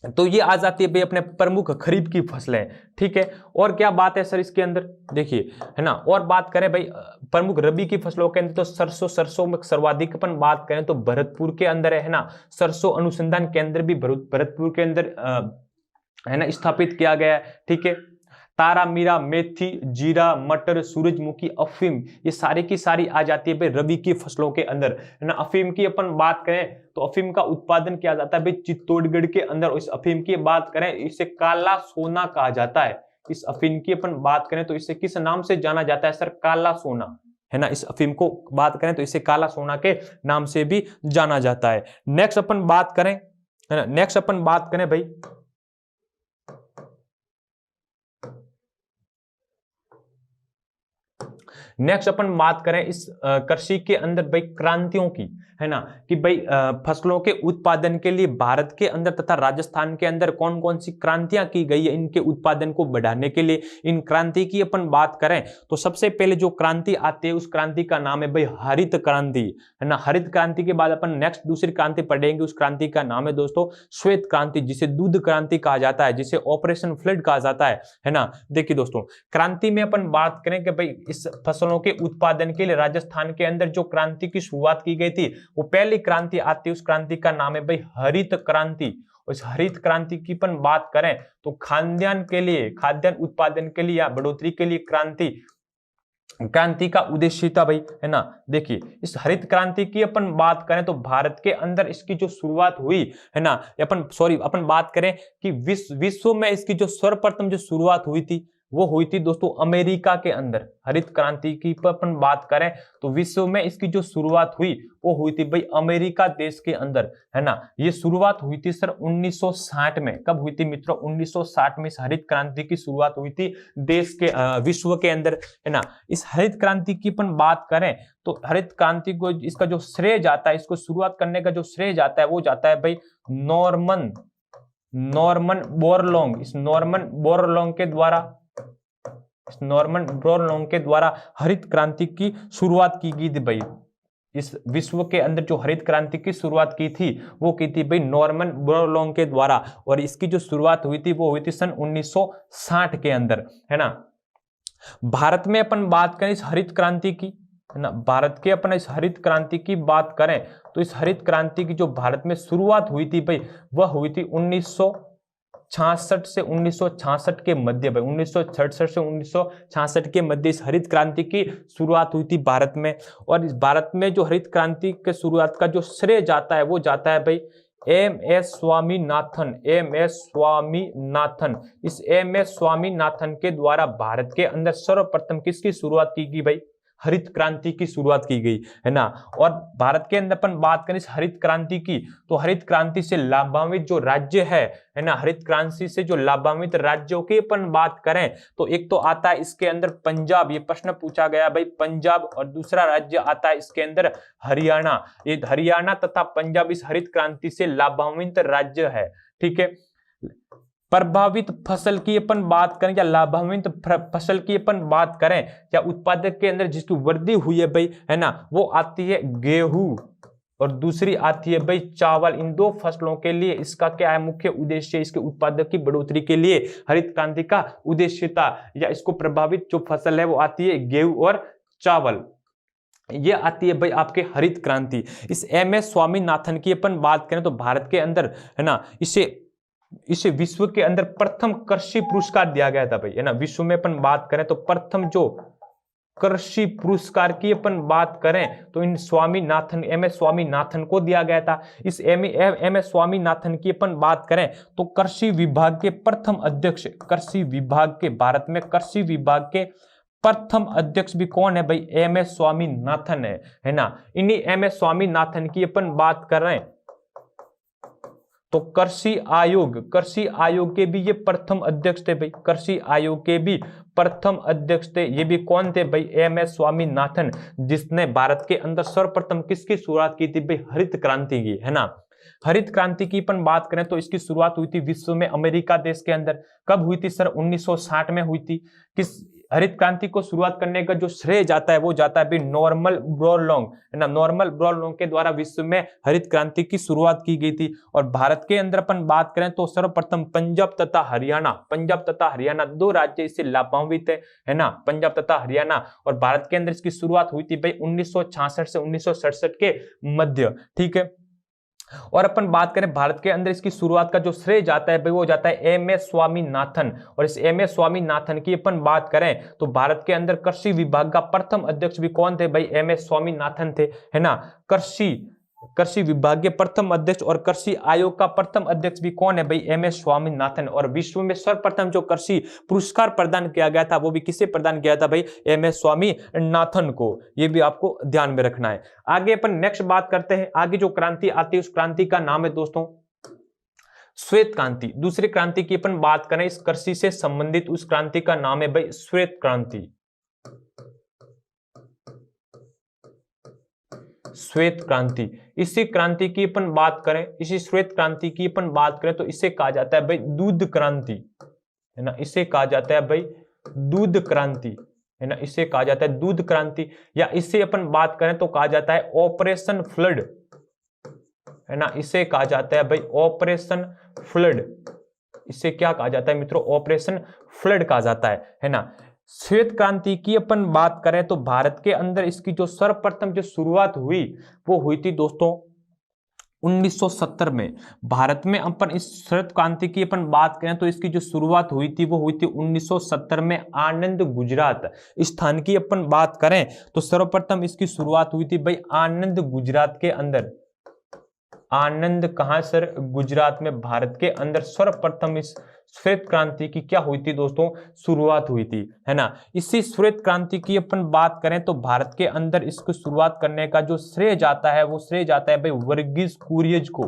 तो ये आ जाती है भाई अपने प्रमुख खरीफ की फसलें। ठीक है, और क्या बात है सर इसके अंदर, देखिए, है ना, और बात करें भाई प्रमुख रबी की फसलों के अंदर तो सरसों में सर्वाधिक अपन बात करें तो भरतपुर के अंदर है ना, सरसों अनुसंधान केंद्र भी भरतपुर के अंदर है ना स्थापित किया गया है। ठीक है, तारा मीरा, मेथी, जीरा, मटर, सूरजमुखी, अफीम, ये सारी की सारी आ जाती है भाई रबी की फसलों के अंदर, है ना। अफीम की अपन बात करें तो अफीम का उत्पादन किया जाता है भाई चित्तौड़गढ़ के अंदर। इस अफीम की बात करें इसे काला सोना कहा जाता है। इस अफीम की अपन बात करें तो इसे किस नाम से जाना जाता है सर, काला सोना, है ना। इस अफीम को बात करें तो इसे काला सोना के नाम से भी जाना जाता है। नेक्स्ट अपन बात करें, है ना, नेक्स्ट अपन बात करें भाई नेक्स्ट अपन बात करें इस कृषि के अंदर भाई क्रांतियों की, है ना, कि भाई फसलों के उत्पादन के लिए भारत के अंदर तथा राजस्थान के अंदर कौन कौन सी क्रांतियां की गई है इनके उत्पादन को बढ़ाने के लिए। इन क्रांति की अपन बात करें तो सबसे पहले जो क्रांति आती है उस क्रांति का नाम है भाई हरित क्रांति, है ना। हरित क्रांति के बाद अपन नेक्स्ट दूसरी क्रांति पढ़ेंगे, उस क्रांति का नाम है दोस्तों श्वेत क्रांति, जिसे दूध क्रांति कहा जाता है, जिसे ऑपरेशन फ्लड कहा जाता है ना। देखिए दोस्तों, क्रांति में अपन बात करें कि भाई इस फसलों के उत्पादन के लिए राजस्थान के अंदर जो क्रांति की शुरुआत की गई थी वो पहली क्रांति आती है, उस क्रांति का नाम है भाई हरित क्रांति। उस हरित क्रांति की अपन बात करें तो खाद्यान्न उत्पादन के लिए या बढ़ोतरी के लिए क्रांति क्रांति का उद्देश्य था भाई, है ना। देखिए इस हरित क्रांति की अपन बात करें तो भारत के अंदर इसकी जो शुरुआत हुई, है ना, अपन बात करें कि विश्व में इसकी जो सर्वप्रथम जो शुरुआत हुई थी वो हुई थी दोस्तों अमेरिका के अंदर। हरित क्रांति की अपन बात करें तो विश्व में इसकी जो शुरुआत हुई वो हुई थी भाई अमेरिका देश के अंदर, है ना। ये शुरुआत हुई थी सर 1960 में। कब हुई थी मित्रों? 1960 में इस हरित क्रांति की शुरुआत हुई थी देश के विश्व के अंदर, है ना। इस हरित क्रांति की अपन बात करें तो हरित क्रांति को इसका जो श्रेय जाता है, इसको शुरुआत करने का जो श्रेय जाता है वो जाता है भाई नॉर्मन बोरलॉन्ग। इस नॉर्मन बोरलॉन्ग के द्वारा हरित क्रांति की शुरुआत की गई थी भाई। इस विश्व के अंदर जो हरित क्रांति की शुरुआत की थी वो की थी भाई नॉर्मन बोरलॉन्ग के द्वारा, और इसकी जो शुरुआत हुई थी वो हुई थी सन 1960 के अंदर, है ना। भारत में अपन बात करें इस हरित क्रांति की, है ना, भारत के अपन इस हरित क्रांति की बात करें तो इस हरित क्रांति की जो भारत में शुरुआत हुई थी भाई वह हुई थी 1966 से 1966 के मध्य भाई। 1966 से 1966 के मध्य इस हरित क्रांति की शुरुआत हुई थी भारत में। और इस भारत में जो हरित क्रांति के शुरुआत का जो श्रेय जाता है वो जाता है भाई एम.एस. स्वामीनाथन। इस एम.एस. स्वामीनाथन के द्वारा भारत के अंदर सर्वप्रथम किसकी शुरुआत की गई भाई? हरित क्रांति की शुरुआत की गई, है ना। और भारत के अंदर अपन बात करें इस हरित क्रांति की तो हरित क्रांति से लाभान्वित जो राज्य है ना, हरित क्रांति से जो लाभान्वित राज्यों की अपन बात करें तो एक तो आता है इसके अंदर पंजाब, ये प्रश्न पूछा गया भाई पंजाब, और दूसरा राज्य आता है इसके अंदर हरियाणा। ये हरियाणा तथा पंजाब इस हरित क्रांति से लाभान्वित राज्य है, ठीक है। प्रभावित फसल की अपन बात करें या लाभान्वित फसल की अपन बात करें या उत्पादक के अंदर जिसकी वृद्धि हुई है भाई, है ना, वो आती है गेहूं और दूसरी आती है भाई चावल। इन दो फसलों के लिए इसका क्या है मुख्य उद्देश्य? इसके उत्पादक की बढ़ोतरी के लिए हरित क्रांति का उद्देश्य था, या इसको प्रभावित जो फसल है वो आती है गेहूं और चावल। ये आती है भाई आपके हरित क्रांति। इस एम.एस. स्वामीनाथन की अपन बात करें तो भारत के अंदर, है ना, इसे विश्व के अंदर प्रथम कृषि पुरस्कार दिया गया था भाई, है ना। विश्व में अपन बात करें तो प्रथम जो कृषि पुरस्कार की अपन बात करें तो इन एम.एस. स्वामीनाथन को दिया गया था। इस एम.एस. स्वामीनाथन की अपन बात करें तो कृषि विभाग के प्रथम अध्यक्ष, भारत में कृषि विभाग के प्रथम अध्यक्ष भी कौन है भाई? एम.एस. स्वामीनाथन है ना। इन्हीं एम.एस. स्वामीनाथन की अपन बात कर रहे हैं तो कृषि आयोग के भी ये प्रथम अध्यक्ष थे भाई। कृषि आयोग के भी प्रथम अध्यक्ष थे, ये भी कौन थे भाई? एम.एस. स्वामीनाथन, जिसने भारत के अंदर सर्वप्रथम किसकी शुरुआत की थी भाई? हरित क्रांति की, है ना। हरित क्रांति की अपन बात करें तो इसकी शुरुआत हुई थी विश्व में अमेरिका देश के अंदर। कब हुई थी सर? 1960 में हुई थी। किस हरित क्रांति को शुरुआत करने का जो श्रेय जाता है वो जाता है नॉर्मन बोरलॉन्ग, है ना। नॉर्मन बोरलॉन्ग के द्वारा विश्व में हरित क्रांति की शुरुआत की गई थी। और भारत के अंदर अपन बात करें तो सर्वप्रथम पंजाब तथा हरियाणा दो राज्य इससे लाभान्वित है ना, पंजाब तथा हरियाणा। और भारत के अंदर इसकी शुरुआत हुई थी भाई 1966 से 1967 के मध्य, ठीक है। और अपन बात करें भारत के अंदर इसकी शुरुआत का जो श्रेय जाता है भाई वो जाता है एम.एस. स्वामीनाथन। और इस एम.एस. स्वामीनाथन की अपन बात करें तो भारत के अंदर कृषि विभाग का प्रथम अध्यक्ष भी कौन थे भाई? एम.एस. स्वामीनाथन थे, है ना। कृषि विभाग के प्रथम अध्यक्ष और कृषि आयोग का प्रथम अध्यक्ष भी कौन है भाई? एम.एस. स्वामीनाथन। और विश्व में सर्वप्रथम जो कृषि पुरस्कार प्रदान किया गया था वो भी किसे प्रदान किया था भाई? एम.एस. स्वामीनाथन को। ये भी आपको ध्यान में रखना है। आगे अपन नेक्स्ट बात करते हैं। आगे जो क्रांति आती है उस क्रांति का नाम है दोस्तों श्वेत क्रांति। दूसरी क्रांति की अपन बात करें इस कृषि से संबंधित, उस क्रांति का नाम है भाई श्वेत क्रांति। श्वेत क्रांति, इसी क्रांति की अपन बात करें, इसी श्वेत क्रांति की अपन बात करें तो इसे कहा जाता है भाई दूध क्रांति, है ना। इसे कहा जाता है भाई दूध क्रांति, है ना। इसे कहा जाता है दूध क्रांति, या इसे अपन बात करें तो कहा जाता है ऑपरेशन फ्लड, है ना। इसे कहा जाता है भाई ऑपरेशन फ्लड। इसे क्या कहा जाता है मित्रों? ऑपरेशन फ्लड कहा जाता है ना। श्वेत क्रांति की अपन बात करें तो भारत के अंदर इसकी जो सर्वप्रथम जो शुरुआत हुई वो हुई थी दोस्तों 1970 में भारत में अपन इस श्वेत क्रांति की अपन बात करें तो इसकी जो शुरुआत हुई थी वो हुई थी 1970 में आनंद गुजरात स्थान की अपन बात करें तो सर्वप्रथम इसकी शुरुआत हुई थी भाई आनंद गुजरात के अंदर। आनंद कहां सर? गुजरात में, भारत के अंदर सर्वप्रथम इस श्वेत क्रांति की क्या हुई थी दोस्तों? शुरुआत हुई थी, है ना। इसी श्वेत क्रांति की अपन बात करें तो भारत के अंदर इसको शुरुआत करने का जो श्रेय जाता है वो श्रेय जाता है भाई वर्गीज कुरियन को,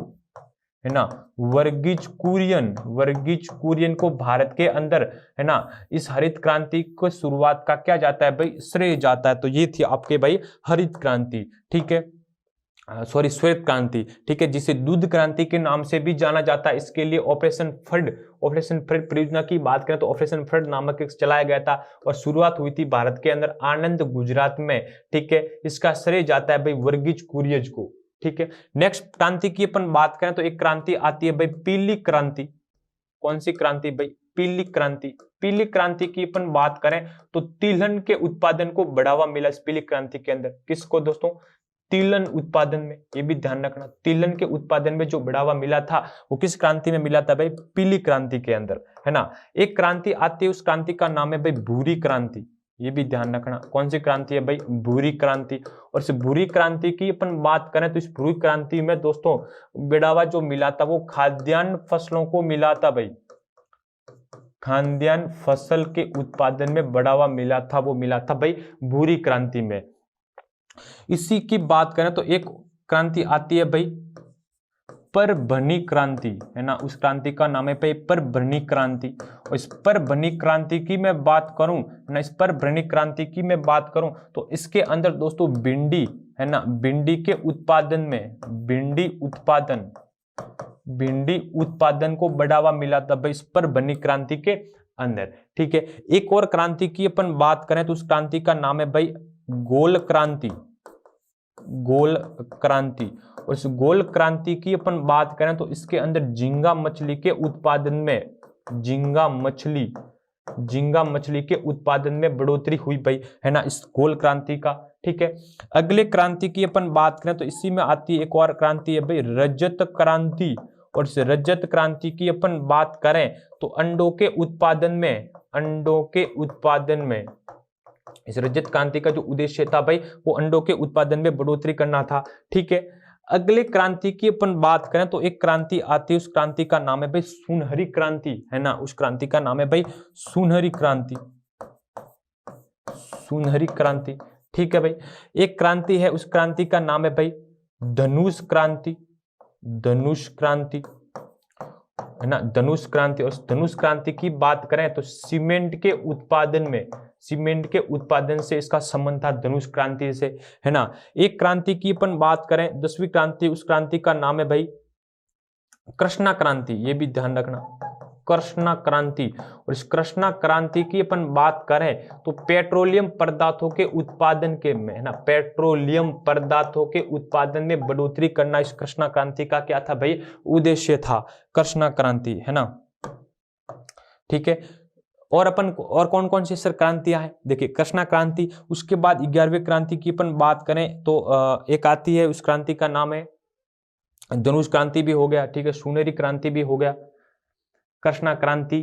है ना। वर्गीज कुरियन को भारत के अंदर, है ना, इस हरित क्रांति को शुरुआत का क्या जाता है भाई? श्रेय जाता है। तो ये थी आपके भाई हरित क्रांति, ठीक है, सॉरी श्वेत क्रांति, ठीक है, जिसे दूध क्रांति के नाम से भी जाना जाता है। इसके लिए ऑपरेशन फ्लड परियोजना की बात करें तो ऑपरेशन फ्लड नामक एक चलाया गया था और शुरुआत हुई थी भारत के अंदर आनंद गुजरात में, ठीक है। इसका श्रेय जाता है भाई वर्गीज कुरियन को, ठीक है। नेक्स्ट क्रांति की अपन बात करें तो एक क्रांति आती है भाई पीली क्रांति। कौन सी क्रांति भाई? पीली क्रांति। पीली क्रांति की अपन बात करें तो तिलहन के उत्पादन को बढ़ावा मिला इस पीली क्रांति के अंदर। किसको दोस्तों? तिलहन उत्पादन में। ये भी ध्यान रखना, तिलहन के उत्पादन में जो बढ़ावा मिला था वो किस क्रांति में मिला था भाई? पीली क्रांति के अंदर, है ना। एक क्रांति आती है, उस क्रांति का नाम है भाई भूरी क्रांति। ये भी ध्यान रखना, कौन सी क्रांति है भाई? भूरी क्रांति। और इस भूरी क्रांति की अपन बात करें तो इस भूरी क्रांति में दोस्तों बढ़ावा जो मिला था वो खाद्यान्न फसलों को मिला था भाई। खाद्यान्न फसल के उत्पादन में बढ़ावा मिला था, वो मिला था भाई भूरी क्रांति में। इसी की बात करें तो एक क्रांति आती है भाई परभनी क्रांति, है ना। उस क्रांति का नाम है भाई परभनी क्रांति। और इस परभनी क्रांति की मैं बात करूं ना, इस परभनी क्रांति की मैं बात करूं तो इसके अंदर दोस्तों भिंडी, है ना, भिंडी के उत्पादन में भिंडी उत्पादन को बढ़ावा मिला था भाई इस परभनी क्रांति के अंदर, ठीक है। एक और क्रांति की अपन बात करें तो उस क्रांति का नाम है भाई गोल क्रांति। और इस गोल क्रांति की अपन बात करें तो इसके अंदर झींगा मछली के उत्पादन में झींगा मछली के उत्पादन में बढ़ोतरी हुई भाई, है ना, इस गोल क्रांति का, ठीक है। अगले क्रांति की अपन बात करें तो इसी में आती है एक और क्रांति है भाई रजत क्रांति। और इस रजत क्रांति की अपन बात करें तो अंडों के उत्पादन में इस रजत क्रांति का जो उद्देश्य था भाई वो अंडों के उत्पादन में बढ़ोतरी करना था, ठीक है। अगले क्रांति की अपन बात करें तो एक क्रांति आती है, उस क्रांति का नाम है भाई सुनहरी क्रांति, है ना। उस क्रांति का नाम है भाई सुनहरी क्रांति, ठीक है भाई। एक क्रांति है, उस क्रांति का नाम है भाई धनुष क्रांति, है ना, धनुष क्रांति। और धनुष क्रांति की बात करें तो सीमेंट के उत्पादन से इसका संबंध था धनुष क्रांति से, है ना। एक क्रांति की अपन बात करें 10वीं क्रांति, उस क्रांति का नाम है भाई कृष्णा क्रांति। ये भी ध्यान रखना, कृष्णा क्रांति। और इस कृष्णा क्रांति की अपन बात करें तो पेट्रोलियम पदार्थों के उत्पादन के में, है ना, पेट्रोलियम पदार्थों के उत्पादन में बढ़ोतरी करना इस कृष्णा क्रांति का क्या था भाई? उद्देश्य था, कृष्णा क्रांति, है ना, ठीक है। और अपन और कौन कौन सी सर क्रांतियां हैं? देखिए कृष्णा क्रांति, उसके बाद 11वीं क्रांति की अपन बात करें तो एक आती है, उस क्रांति का नाम है धनुष क्रांति भी हो गया, ठीक है, सुनहरी क्रांति भी हो गया, कृष्णा क्रांति,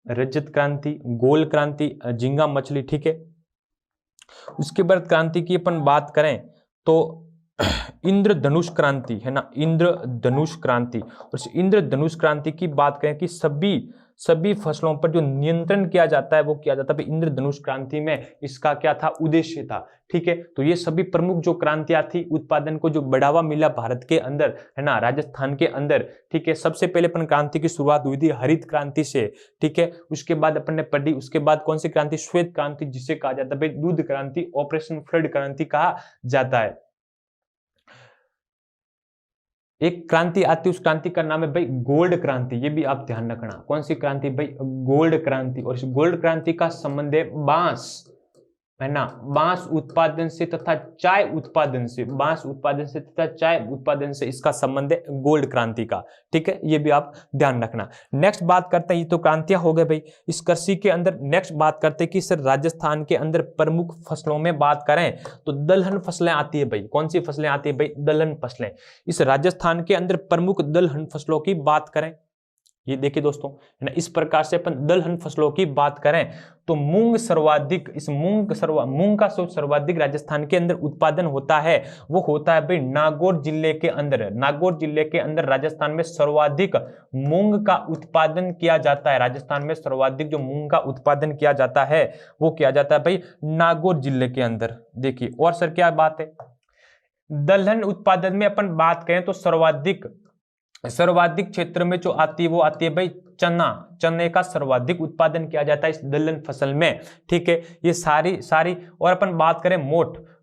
रजत क्रांति, गोल क्रांति, झींगा मछली, ठीक है। उसके बाद क्रांति की अपन बात करें तो इंद्रधनुष क्रांति, है ना, इंद्रधनुष क्रांति। और इस इंद्रधनुष क्रांति की बात करें कि सभी फसलों पर जो नियंत्रण किया जाता है वो किया जाता है इंद्रधनुष क्रांति में, इसका क्या था? उद्देश्य था, ठीक है। तो ये सभी प्रमुख जो क्रांतियां थी, उत्पादन को जो बढ़ावा मिला भारत के अंदर, है ना, राजस्थान के अंदर, ठीक है। सबसे पहले अपन क्रांति की शुरुआत हुई थी हरित क्रांति से, ठीक है। उसके बाद अपन ने पढ़ी, उसके बाद कौन सी क्रांति? श्वेत क्रांति, जिसे कहा जाता है भाई दूध क्रांति, ऑपरेशन फ्लड क्रांति कहा जाता है। एक क्रांति आती है, उस क्रांति का नाम है भाई गोल्ड क्रांति। ये भी आप ध्यान रखना, कौन सी क्रांति भाई? गोल्ड क्रांति। और इस गोल्ड क्रांति का संबंध है बांस है ना, बांस उत्पादन से तथा चाय उत्पादन से, बांस उत्पादन से तथा चाय उत्पादन से इसका संबंध है गोल्ड क्रांति का। ठीक है, ये भी आप ध्यान रखना। नेक्स्ट बात करते हैं, ये तो क्रांतियां हो गए भाई इस कृषि के अंदर। नेक्स्ट बात करते हैं कि सर राजस्थान के अंदर प्रमुख फसलों में बात करें तो दलहन फसलें आती है भाई। कौन सी फसलें आती है भाई? दलहन फसलें। इस राजस्थान के अंदर प्रमुख दलहन फसलों की बात करें, ये देखिए दोस्तों, है ना, इस प्रकार से अपन दलहन फसलों की बात करें तो मूंग सर्वाधिक, इस मूंग का सर्वाधिक राजस्थान के अंदर उत्पादन होता है, वो होता है भाई नागौर जिले के अंदर। नागौर जिले के अंदर राजस्थान में सर्वाधिक मूंग का उत्पादन किया जाता है। राजस्थान में सर्वाधिक जो मूंग का उत्पादन किया जाता है वो किया जाता है भाई नागौर जिले के अंदर। देखिए और सर क्या बात है, दलहन उत्पादन में अपन बात करें तो सर्वाधिक क्षेत्र में जो आती है वो आती है भाई चने का सर्वाधिक उत्पादन किया जाता है इस दलहन फसल में। ठीक है, ये सारी और अपन बात करें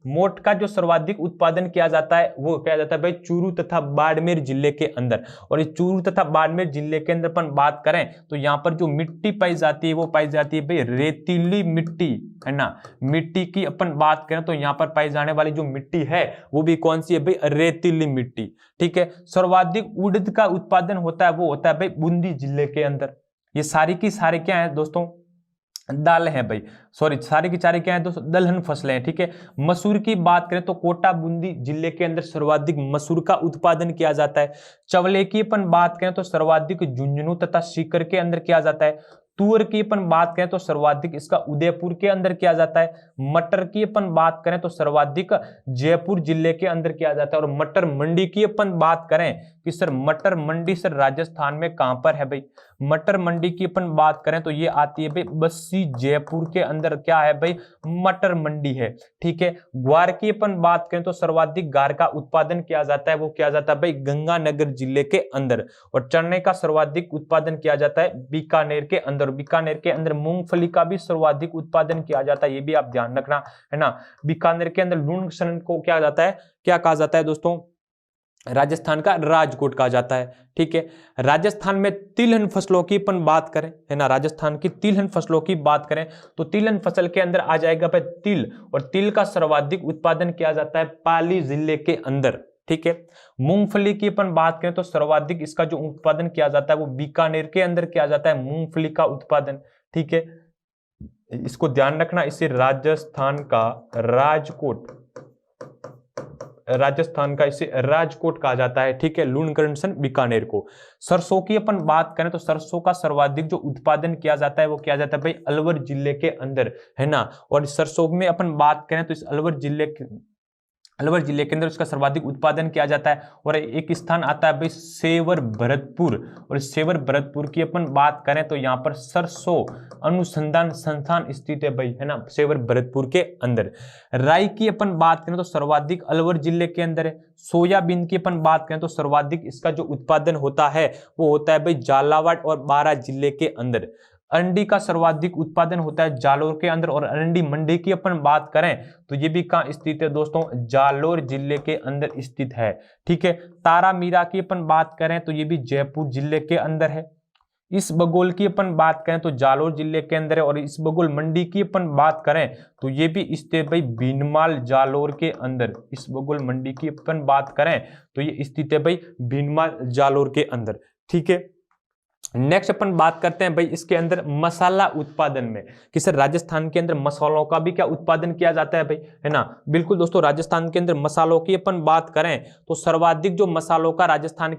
मोट का जो सर्वाधिक उत्पादन किया जाता है वो किया जाता है भाई चूरू तथा बाड़मेर जिले के अंदर। और इस चूरू तथा बाड़मेर जिले के अंदर अपन बात करें तो यहाँ पर जो मिट्टी पाई जाती है वो पाई जाती है भाई रेतीली मिट्टी, है ना। मिट्टी की अपन बात करें तो यहाँ पर पाई जाने वाली जो मिट्टी है वो भी कौन सी है भाई? रेतीली मिट्टी। ठीक है, सर्वाधिक उड़द का उत्पादन होता है वो होता है भाई बूंदी जिले के अंदर। ये सारी की सारी क्या है दोस्तों? दाल है भाई, सॉरी सारी की सारी क्या है दोस्तों? दलहन फसलें हैं। ठीक है, मसूर की बात करें तो कोटा बूंदी जिले के अंदर सर्वाधिक मसूर का उत्पादन किया जाता है। चवले की अपन बात करें तो सर्वाधिक झुंझुनू तथा सीकर के अंदर किया जाता है। तुअर की अपन बात करें तो सर्वाधिक इसका उदयपुर के अंदर किया जाता है। मटर की अपन बात करें तो सर्वाधिक जयपुर जिले के अंदर किया जाता है। और मटर मंडी की अपन बात करें कि सर मटर मंडी सर राजस्थान में कहां पर है भाई? मटर मंडी की अपन बात करें तो ये आती है भाई बस्सी जयपुर के अंदर क्या है भाई? मटर मंडी है। ठीक है, ग्वार की अपन बात करें तो सर्वाधिक ग्वार का उत्पादन किया जाता है वो किया जाता है भाई गंगानगर जिले के अंदर। और चने का सर्वाधिक उत्पादन किया जाता है बीकानेर के अंदर। बीकानेर के अंदर मूंगफली का भी सर्वाधिक उत्पादन किया जाता है, ये भी आप ध्यान रखना, है ना। बीकानेर के अंदर लूण सन को क्या जाता है, क्या कहा जाता है दोस्तों? राजस्थान का राजकोट कहा जाता है। ठीक है, राजस्थान में तिलहन फसलों की अपन बात करें, है ना, राजस्थान की तिलहन फसलों की बात करें तो तिलहन फसल के अंदर आ जाएगा भाई तिल। और तिल का सर्वाधिक उत्पादन किया जाता है पाली जिले के अंदर। ठीक है, मूंगफली की अपन बात करें तो सर्वाधिक इसका जो उत्पादन किया जाता है वो बीकानेर के अंदर किया जाता है मूंगफली का उत्पादन। ठीक है, इसको ध्यान रखना, इसे राजस्थान का इसे राजकोट कहा जाता है। ठीक है, लूणकरण बीकानेर को। सरसों की अपन बात करें तो सरसों का सर्वाधिक जो उत्पादन किया जाता है वो किया जाता है भाई अलवर जिले के अंदर, है ना। और सरसों में अपन बात करें तो इस अलवर जिले के अंदर उसका सर्वाधिक उत्पादन किया जाता है। और एक स्थान आता है भाई सेवर भरतपुर। और सेवर भरतपुर की अपन बात करें तो यहाँ पर सरसों अनुसंधान संस्थान स्थित है भाई, है ना, सेवर भरतपुर के अंदर। राई की अपन बात करें तो सर्वाधिक अलवर जिले के अंदर है। सोयाबीन की अपन बात करें तो सर्वाधिक इसका जो उत्पादन होता है वो होता है भाई झालावाड़ और बारां जिले के अंदर। अरंडी का सर्वाधिक उत्पादन होता है जालोर के अंदर। और अरंडी मंडी की अपन बात करें तो ये भी कहां स्थित है दोस्तों? जालोर जिले के अंदर स्थित है। ठीक है, तारा मीरा की अपन बात करें तो ये भी जयपुर जिले के अंदर है। इस बगोल की अपन बात करें तो जालोर जिले के अंदर है। और इस बगोल मंडी की अपन बात करें तो ये भी स्थित है भाई भीनमाल जालोर के अंदर। इस बगोल मंडी की अपन बात करें तो ये स्थित है भाई भीनमाल जालोर के अंदर। ठीक है, नेक्स्ट अपन बात करते हैं भाई इसके अंदर मसाला उत्पादन में कि सर राजस्थान के अंदर मसालों का भी क्या उत्पादन किया जाता है भाई, है ना। बिल्कुल दोस्तों, राजस्थान के अंदर मसालों की अपन बात करें तो सर्वाधिक जो मसालों का राजस्थान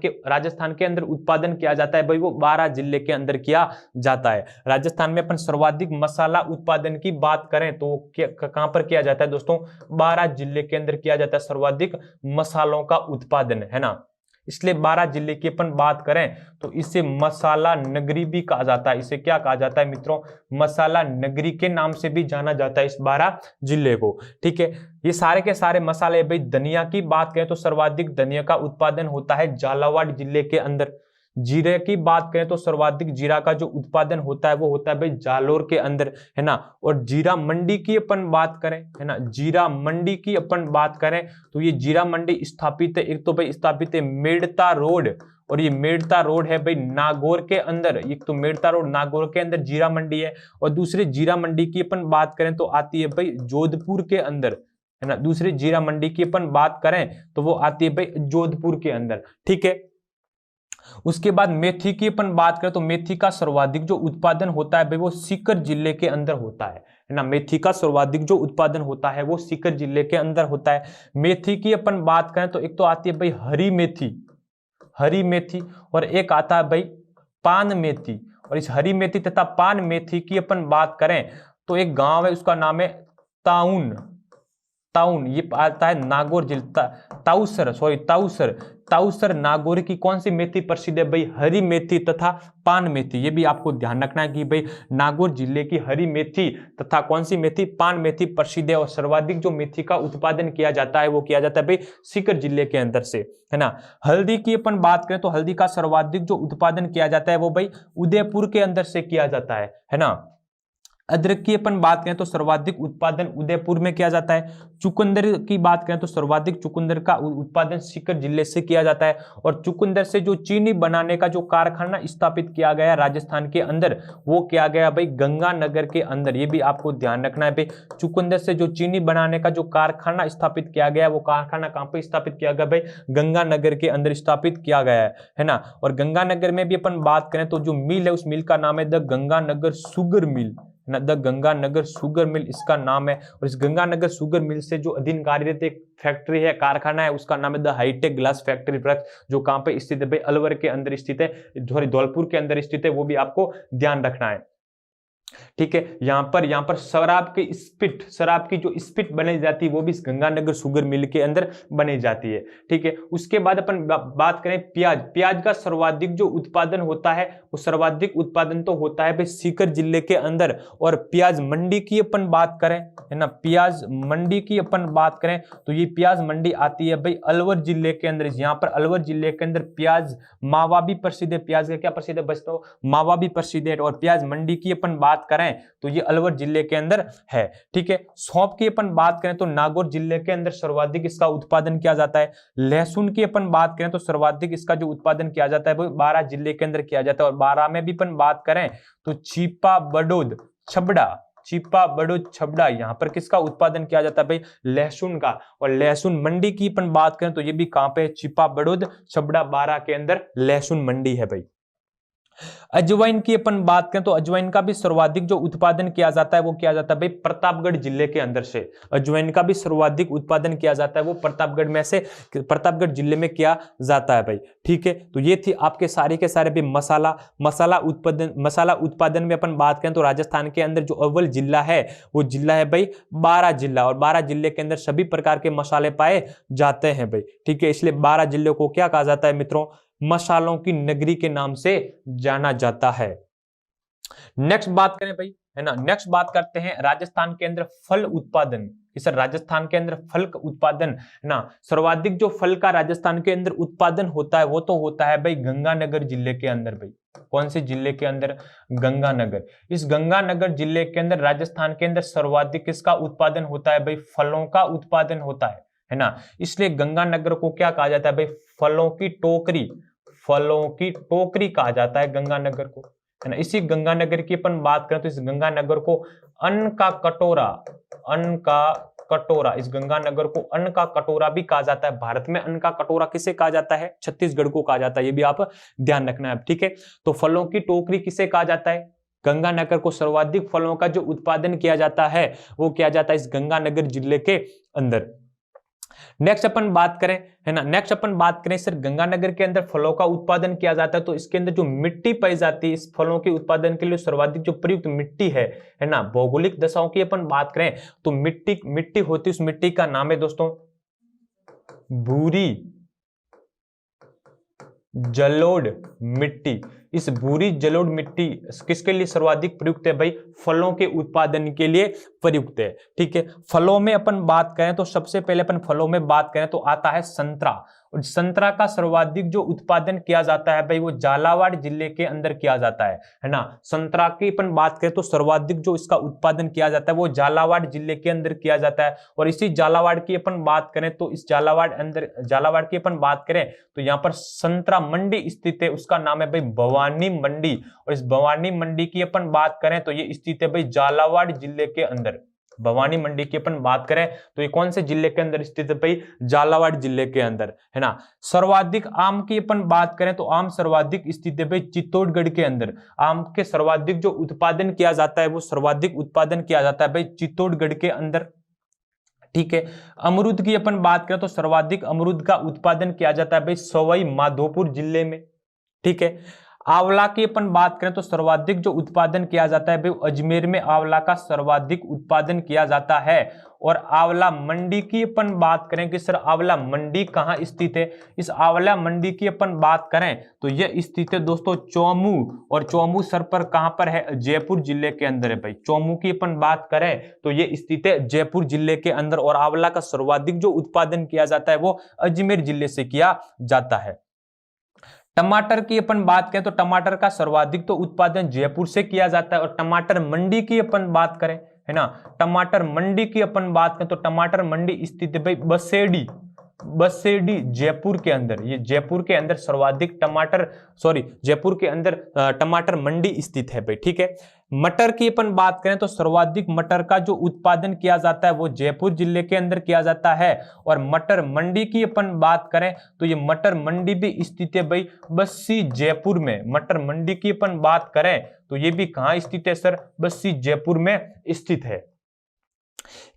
के अंदर उत्पादन किया जाता है भाई वो बारां जिले के अंदर किया जाता है। राजस्थान में अपन सर्वाधिक मसाला उत्पादन की बात करें तो कहां पर किया जाता है दोस्तों? बारां जिले के अंदर किया जाता है सर्वाधिक मसालों का उत्पादन, है ना। इसलिए बारां जिले की अपन बात करें तो इसे मसाला नगरी भी कहा जाता है। इसे क्या कहा जाता है मित्रों? मसाला नगरी के नाम से भी जाना जाता है इस बारां जिले को। ठीक है, ये सारे के सारे मसाले भाई। धनिया की बात करें तो सर्वाधिक धनिया का उत्पादन होता है झालावाड़ जिले के अंदर। जीरे की बात करें तो सर्वाधिक जीरा का जो उत्पादन होता है वो होता है भाई जालोर के अंदर, है ना। और जीरा मंडी की अपन बात करें, है ना, जीरा मंडी की अपन बात करें तो ये जीरा मंडी स्थापित है, एक तो भाई स्थापित है मेड़ता रोड, और ये मेड़ता रोड है भाई नागौर के अंदर, एक तो मेड़ता रोड नागौर के अंदर जीरा मंडी है, और दूसरी जीरा मंडी की अपन बात करें तो आती है भाई जोधपुर के अंदर, है ना। दूसरी जीरा मंडी की अपन बात करें तो वो आती है भाई जोधपुर के अंदर, ठीक है। उसके बाद मेथी की अपन बात करें तो मेथी का सर्वाधिक जो उत्पादन होता है भाई वो सीकर जिले के अंदर होता है ना। मेथी का सर्वाधिक जो उत्पादन होता है वो सीकर जिले के अंदर होता है। मेथी की अपन बात करें तो एक तो आती है भाई हरी मेथी, हरी मेथी, और एक आता है भाई पान मेथी। और इस हरी मेथी तथा पान मेथी की अपन बात करें तो एक गांव है उसका नाम है ताउन, ताउन, ये आता है नागौर जिला, ताउसर, सॉरी ताउसर, ताउसर नागौर की कौन सी मेथी प्रसिद्ध है भाई हरी मेथी तथा पान मेथी। ये भी आपको ध्यान रखना है कि भाई नागौर जिले की हरी मेथी तथा कौन सी मेथी, पान मेथी प्रसिद्ध है। और सर्वाधिक जो मेथी का उत्पादन किया जाता है वो किया जाता है भाई सीकर जिले के अंदर से, है ना। हल्दी की अपन बात करें तो हल्दी का सर्वाधिक जो उत्पादन किया जाता है वो भाई उदयपुर के अंदर से किया जाता है ना। अदरक की अपन बात करें तो सर्वाधिक उत्पादन उदयपुर में किया जाता है। चुकंदर की बात करें तो सर्वाधिक चुकंदर का उत्पादन सीकर जिले से किया जाता है। और चुकंदर से जो चीनी बनाने का जो कारखाना स्थापित किया गया राजस्थान के अंदर वो किया गया भाई गंगानगर के अंदर। ये भी आपको ध्यान रखना है भाई, चुकंदर से जो चीनी बनाने का जो कारखाना स्थापित किया गया वो कारखाना कहां पर स्थापित किया गया भाई गंगानगर के अंदर स्थापित किया गया है ना। और गंगानगर में भी अपन बात करें तो जो मिल है उस मिल का नाम है the Ganganagar sugar mill, the Ganganagar sugar mill इसका नाम है। और इस गंगानगर शुगर मिल से जो अधीन कार्यरत एक फैक्ट्री है, कारखाना है, उसका नाम है द हाईटेक ग्लास फैक्ट्री वृक्ष, जो कहां पे स्थित है भाई अलवर के अंदर स्थित है, सॉरी धौलपुर के अंदर स्थित है, वो भी आपको ध्यान रखना है, ठीक है। यहां पर शराब की स्पिट, शराब की जो स्पिट बनाई जाती है वो भी इस गंगानगर शुगर मिल के अंदर बनाई जाती है, ठीक है। उसके बाद अपन बात करें प्याज, प्याज का सर्वाधिक जो उत्पादन होता है वो सर्वाधिक उत्पादन तो होता है भाई सीकर जिले के अंदर। और प्याज मंडी की अपन बात करें, है ना, प्याज मंडी की अपन बात करें तो ये प्याज मंडी आती है भाई अलवर जिले के अंदर। यहाँ पर अलवर जिले के अंदर प्याज मावा भी प्रसिद्ध है, प्याज का क्या प्रसिद्ध है बच्चों, मावा भी प्रसिद्ध है। और प्याज मंडी की अपन बात करें तो ये अलवर जिले के अंदर है, ठीक है। सौंफ की अपन बात करें तो नागौर जिले के अंदर सर्वाधिक इसका उत्पादन किया जाता है। लहसुन की अपन बात करें तो सर्वाधिक इसका जो उत्पादन किया जाता है वो 12 जिले के अंदर किया जाता है। और 12 में भी अपन बात करें तो छिपा बड़ौद छबड़ा, छिपा बड़ौद छबड़ा, यहां पर किसका उत्पादन किया जाता है भाई लहसुन का। और लहसुन मंडी की अपन बात करें तो ये भी कहां पे, छिपा बड़ौद छबड़ा 12 के अंदर लहसुन मंडी है भाई। अजवाइन की अपन बात करें तो अजवाइन का भी सर्वाधिक जो उत्पादन किया जाता है वो किया जाता है भाई प्रतापगढ़ जिले के अंदर से। अजवाइन का भी सर्वाधिक उत्पादन किया जाता है वो प्रतापगढ़ में से, प्रतापगढ़ जिले में किया जाता है भाई, ठीक है। तो ये थी आपके सारे के सारे भी मसाला उत्पादन में अपन बात करें तो राजस्थान के अंदर जो अव्वल जिला है वो जिला है भाई 12 जिला। और 12 जिले के अंदर सभी प्रकार के मसाले पाए जाते हैं भाई, ठीक है। इसलिए 12 जिलों को क्या कहा जाता है मित्रों, मसालों की नगरी के नाम से जाना जाता है। नेक्स्ट बात करें भाई, है ना, नेक्स्ट बात करते हैं राजस्थान के अंदर फल उत्पादन। इस राजस्थान के अंदर फल का उत्पादन, है ना, सर्वाधिक जो फल का राजस्थान के अंदर उत्पादन होता है वो तो होता है भाई गंगानगर जिले के अंदर भाई। कौन से जिले के अंदर, गंगानगर। इस गंगानगर जिले के अंदर राजस्थान के अंदर सर्वाधिक किसका उत्पादन होता है भाई, फलों का उत्पादन होता है ना। इसलिए गंगानगर को क्या कहा जाता है भाई, फलों की टोकरी, फलों की टोकरी कहा जाता है गंगानगर को, है ना। इसी गंगानगर की अपन बात करें तो इस गंगानगर को अन्न का कटोरा, अन्न का कटोरा, इस गंगानगर को अन्न का कटोरा भी कहा जाता है। भारत में अन्न का कटोरा किसे कहा जाता है, छत्तीसगढ़ को कहा जाता है, ये भी आप ध्यान रखना है, ठीक है। तो फलों की टोकरी किसे कहा जाता है, गंगानगर को। सर्वाधिक फलों का जो उत्पादन किया जाता है वो किया जाता है इस गंगानगर जिले के अंदर। नेक्स्ट अपन बात करें, है ना, नेक्स्ट अपन बात करें सर गंगानगर के अंदर फलों का उत्पादन किया जाता है तो इसके अंदर जो मिट्टी पाई जाती है इस फलों के उत्पादन के लिए सर्वाधिक जो प्रयुक्त मिट्टी है ना, भौगोलिक दशाओं की अपन बात करें तो मिट्टी होती है, उस मिट्टी का नाम है दोस्तों भूरी जलोढ़ मिट्टी। इस भूरी जलोढ़ मिट्टी किसके लिए सर्वाधिक प्रयुक्त है भाई, फलों के उत्पादन के लिए प्रयुक्त है, ठीक है। फलों में अपन बात करें तो सबसे पहले अपन फलों में बात करें तो आता है संतरा। और संतरा का सर्वाधिक जो उत्पादन किया जाता है भाई वो झालावाड़ जिले के अंदर किया जाता है ना। संतरा की अपन बात करें तो सर्वाधिक जो इसका उत्पादन किया जाता है वो झालावाड़ जिले के अंदर किया जाता है। और इसी झालावाड़ की अपन बात करें तो इस झालावाड़ की अपन बात करें तो यहाँ पर संतरा मंडी स्थित है, उसका नाम है भाई भवानी मंडी। और इस भवानी मंडी की अपन बात करें तो ये स्थित है भाई झालावाड़ जिले के अंदर। भवानी मंडी की अपन बात करें तो ये कौन से जिले के अंदर स्थित है भाई, झालावाड़ जिले के अंदर, है ना। सर्वाधिक आम की अपन बात करें तो आम सर्वाधिक स्थित है भाई चित्तौड़गढ़ के अंदर। आम के सर्वाधिक जो उत्पादन किया जाता है वो सर्वाधिक उत्पादन किया जाता है भाई चित्तौड़गढ़ के अंदर, ठीक है। अमरूद की अपन बात करें तो सर्वाधिक अमरूद का उत्पादन किया जाता है भाई सवाई माधोपुर जिले में, ठीक है। आंवला की अपन बात करें तो सर्वाधिक जो उत्पादन किया जाता है भाई अजमेर में आंवला का सर्वाधिक उत्पादन किया जाता है। और आंवला मंडी की अपन बात करें कि सर आंवला मंडी कहाँ स्थित है, इस आंवला मंडी की अपन बात करें तो यह स्थित है दोस्तों चौमू। और चौमू सर पर कहां पर है, जयपुर जिले के अंदर है भाई। चौमू की अपन बात करें तो यह स्थित है जयपुर जिले के अंदर। और आंवला का सर्वाधिक जो उत्पादन किया जाता है वो अजमेर जिले से किया जाता है। टमाटर की अपन बात करें तो टमाटर का सर्वाधिक तो उत्पादन जयपुर से किया जाता है। और टमाटर मंडी की अपन बात करें, है ना, टमाटर मंडी की अपन बात करें तो टमाटर मंडी स्थित है भाई बसेडी जयपुर के अंदर। ये जयपुर के अंदर सर्वाधिक जयपुर के अंदर टमाटर मंडी स्थित है भाई, ठीक है। मटर की अपन बात करें तो सर्वाधिक मटर का जो उत्पादन किया जाता है वो जयपुर जिले के अंदर किया जाता है। और मटर मंडी की अपन बात करें तो ये मटर मंडी भी स्थित है भाई बस्सी जयपुर में। मटर मंडी की अपन बात करें तो ये भी कहां स्थित है सर, बस्सी जयपुर में स्थित है।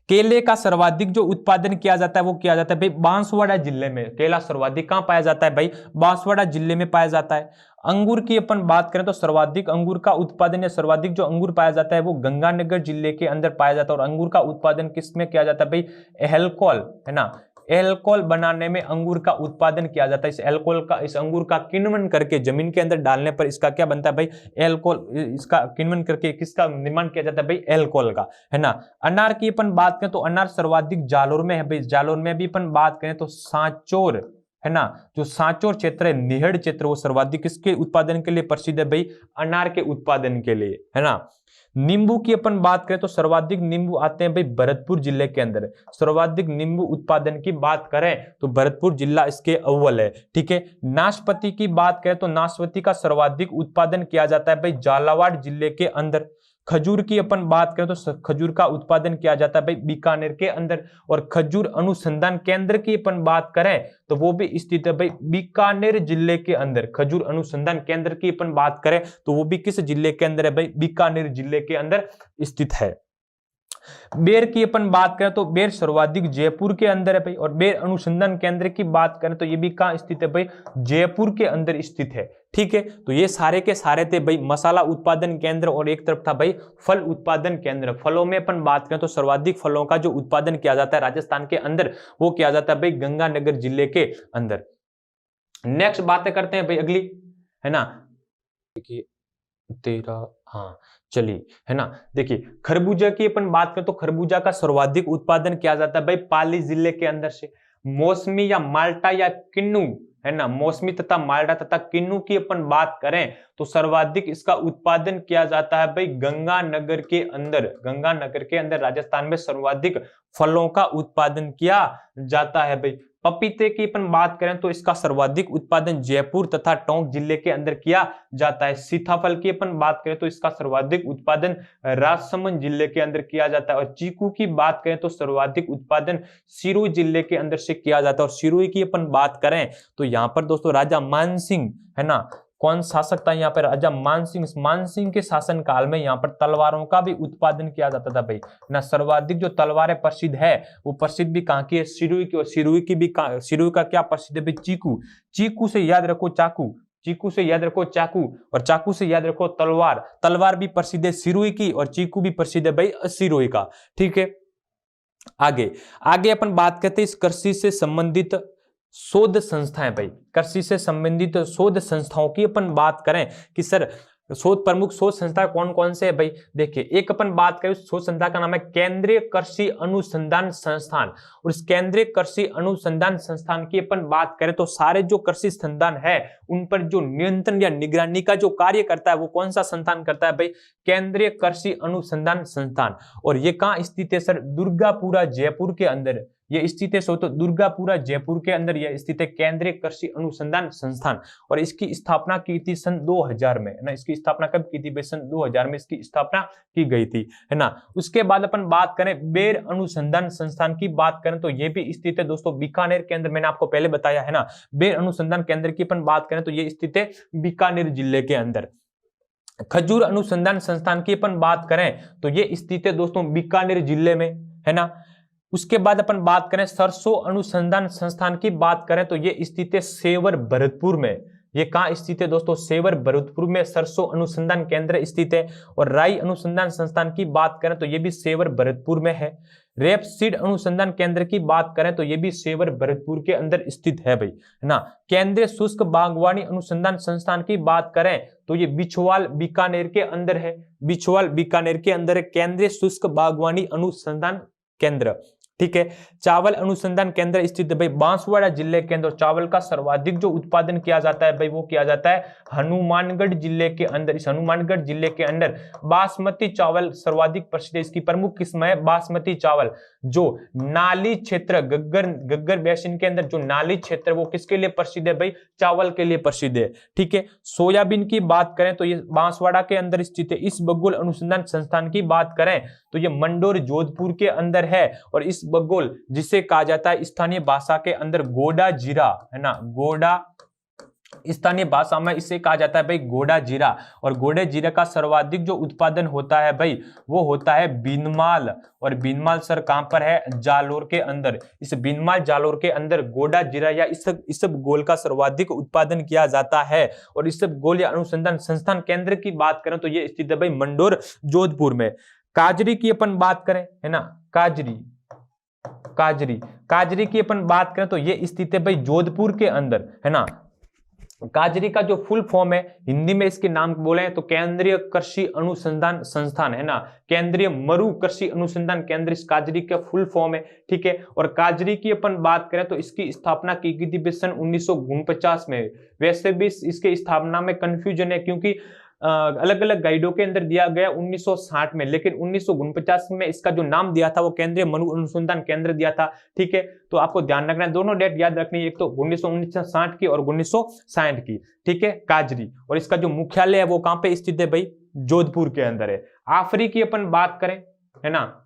केले का सर्वाधिक जो उत्पादन किया जाता है वो किया जाता है भाई बांसवाड़ा जिले में। केला सर्वाधिक कहां पाया जाता है भाई, बांसवाड़ा जिले में पाया जाता है। अंगूर की अपन बात करें तो सर्वाधिक अंगूर का उत्पादन या सर्वाधिक जो अंगूर पाया जाता है वो गंगानगर जिले के अंदर पाया जाता है। और अंगूर का उत्पादन किसमें किया जाता है भाई, एल्कोहल, है ना, एल्कोहल बनाने में अंगूर का उत्पादन किया जाता है। इस अंगूर का किण्वन करके जमीन के अंदर डालने पर इसका क्या बनता है भाई, एल्कोहल। इसका किण्वन करके किसका निर्माण किया जाता है भाई, एल्कोहल का, है ना। अनार की अपन बात करें तो अनार सर्वाधिक जालोर में है भाई। जालोर में भी अपन बात करें तो सांचौर, है ना, जो सांचौर क्षेत्र है, निहड़ क्षेत्र, वो सर्वाधिक किसके उत्पादन के लिए प्रसिद्ध है भाई, अनार के उत्पादन के लिए, है ना। नींबू की अपन बात करें तो सर्वाधिक नींबू आते हैं भाई भरतपुर जिले के अंदर। सर्वाधिक नींबू उत्पादन की बात करें तो भरतपुर जिला इसके अव्वल है, ठीक है। नाशपाती की बात करें तो नाशपाती का सर्वाधिक उत्पादन किया जाता है भाई झालावाड़ जिले के अंदर। खजूर की अपन बात करें तो खजूर का उत्पादन किया जाता है भाई बीकानेर के अंदर। और खजूर अनुसंधान केंद्र की अपन बात करें तो वो भी स्थित है भाई बीकानेर जिले के अंदर। खजूर अनुसंधान केंद्र की अपन बात करें तो वो भी किस जिले के अंदर है भाई, बीकानेर जिले के अंदर स्थित है। बेर की अपन बात करें तो बेर सर्वाधिक जयपुर के अंदर है भाई। और बेर अनुसंधान केंद्र की बात करें तो ये भी कहां स्थित है भाई, जयपुर के अंदर स्थित है, ठीक है। तो ये सारे के सारे थे भाई मसाला उत्पादन केंद्र। और एक तरफ था भाई फल उत्पादन केंद्र। फलों में अपन बात करें तो सर्वाधिक फलों का जो उत्पादन किया जाता है राजस्थान के अंदर वो किया जाता है भाई गंगानगर जिले के अंदर। नेक्स्ट बातें करते हैं भाई अगली, है ना, देखिए 13, हाँ चलिए, है ना। देखिए खरबूजा की अपन बात करें तो खरबूजा का सर्वाधिक उत्पादन किया जाता है भाई पाली जिले के अंदर से। मौसमी या माल्टा या किन्नू, है ना, मौसमी तथा माल्टा तथा किन्नू की अपन बात करें तो सर्वाधिक इसका उत्पादन किया जाता है भाई गंगानगर के अंदर। गंगानगर के अंदर राजस्थान में सर्वाधिक फलों का उत्पादन किया जाता है भाई। पपीते की अपन बात करें तो इसका सर्वाधिक उत्पादन जयपुर तथा टोंक जिले के अंदर किया जाता है। सीताफल की अपन बात करें तो इसका सर्वाधिक उत्पादन राजसमंद जिले के अंदर किया जाता है। और चीकू की बात करें तो सर्वाधिक उत्पादन सिरोही जिले के अंदर से किया जाता है। और सिरोही की अपन बात करें तो यहाँ पर दोस्तों राजा मानसिंह, है ना, कौन शासक था यहाँ पर, राजा मानसिंह। मानसिंह के शासन काल में यहाँ पर तलवारों का भी उत्पादन किया जाता था भाई, ना। सर्वाधिक जो तलवारें प्रसिद्ध है वो प्रसिद्ध भी कहाँ की है, सिरोही की। और सिरोही का क्या प्रसिद्ध है भाई, चीकू। चीकू से याद रखो चाकू, चीकू से याद रखो चाकू, और चाकू से याद रखो तलवार। तलवार भी प्रसिद्ध है सिरोही की और चीकू भी प्रसिद्ध है भाई सिरोही का, ठीक है। आगे अपन बात करते हैं इस कृषि से संबंधित शोध संस्थाएं भाई। कृषि से संबंधित शोध संस्थाओं की अपन बात करें कि सर शोध प्रमुख शोध संस्था कौन कौन से है भाई? देखिए, एक अपन बात करें उस शोध संस्था का नाम है केंद्रीय कृषि अनुसंधान संस्थान। और इस केंद्रीय कृषि अनुसंधान संस्थान की अपन बात करें तो सारे जो कृषि संस्थान है उन पर जो नियंत्रण या निगरानी का जो कार्य करता है वो कौन सा संस्थान करता है भाई? केंद्रीय कृषि अनुसंधान संस्थान। और ये कहाँ स्थित है सर? दुर्गापुरा जयपुर के अंदर ये स्थित है। तो दुर्गापुरा जयपुर के अंदर यह स्थित है केंद्रीय कृषि अनुसंधान संस्थान। और इसकी स्थापना की थी सन 2000 में, है ना। इसकी स्थापना कब की थी? सन 2000 में इसकी स्थापना की गई थी, है ना। उसके बाद अपन बात करें बेर अनुसंधान संस्थान की बात करें तो ये भी स्थित है दोस्तों बीकानेर के अंदर, मैंने आपको पहले बताया है ना। बेर अनुसंधान केंद्र की अपन बात करें तो ये स्थित है बीकानेर जिले के अंदर। खजूर अनुसंधान संस्थान की अपन बात करें तो ये स्थित है दोस्तों बीकानेर जिले में, है ना। उसके बाद अपन बात करें सरसों अनुसंधान संस्थान की बात करें तो ये स्थित है सेवर भरतपुर में। ये कहाँ स्थित है दोस्तों? सेवर भरतपुर में सरसों अनुसंधान केंद्र स्थित है। और राई अनुसंधान संस्थान की बात करें तो ये भी सेवर भरतपुर में है। रेपसीड अनुसंधान केंद्र की बात करें तो ये भी सेवर भरतपुर के अंदर स्थित है भाई, है ना। केंद्रीय शुष्क बागवानी अनुसंधान संस्थान की बात करें तो ये बिछवाल बीकानेर के अंदर है। बिछवाल बीकानेर के अंदर है केंद्रीय शुष्क बागवानी अनुसंधान केंद्र, ठीक है। चावल अनुसंधान केंद्र स्थित है भाई बांसवाड़ा जिले के अंदर। चावल का सर्वाधिक जो उत्पादन किया जाता है भाई वो किया जाता है हनुमानगढ़ जिले के अंदर। इस हनुमानगढ़ जिले के अंदर बासमती चावल सर्वाधिक प्रसिद्ध है। इसकी प्रमुख किस्म है बासमती चावल, जो नाली क्षेत्र गग्गर बेसिन के अंदर जो नाली क्षेत्र वो किसके लिए प्रसिद्ध है भाई? चावल के लिए प्रसिद्ध है, ठीक है। सोयाबीन की बात करें तो ये बांसवाड़ा के अंदर स्थित है। इस बगुल अनुसंधान संस्थान की बात करें तो ये मंडोर जोधपुर के अंदर है। और इस बगुल जिसे कहा जाता है स्थानीय भाषा के अंदर गोडा जीरा, है ना। गोडा स्थानीय भाषा में इसे कहा जाता है भाई गोडा जीरा। और गोडे जीरा का सर्वाधिक जो उत्पादन होता है भाई वो होता है बीनमाल। और बीनमाल सर कहां पर है? जालोर के अंदर। इस बीनमाल जालोर के अंदर गोडा जीरा या इसब गोल का सर्वाधिक उत्पादन किया जाता है। और इसब गोल या अनुसंधान संस्थान केंद्र की बात करें तो ये स्थित है भाई मंडोर जोधपुर में। काजरी की अपन बात करें, है ना, काजरी की अपन बात करें तो ये स्थित है भाई जोधपुर के अंदर, है ना। काजरी का जो फुल फॉर्म है हिंदी में इसके नाम बोले तो केंद्रीय कृषि अनुसंधान संस्थान, है ना। केंद्रीय मरु कृषि अनुसंधान केंद्र इस काजरी का फुल फॉर्म है, ठीक है। और काजरी की अपन बात करें तो इसकी स्थापना की गई थी सन 1949 में। वैसे भी इसके स्थापना में कंफ्यूजन है क्योंकि अलग अलग गाइडों के अंदर दिया गया 1960 में, लेकिन 1949 में इसका जो नाम दिया था वो केंद्रीय मनु अनुसंधान केंद्र दिया था, ठीक है। तो आपको ध्यान रखना है, दोनों डेट याद रखनी है, एक तो 1960 की और 1960 की, ठीक है। काजरी और इसका जो मुख्यालय है वो कहां पे स्थित है भाई? जोधपुर के अंदर है। आफरी की अपन बात करें, है ना,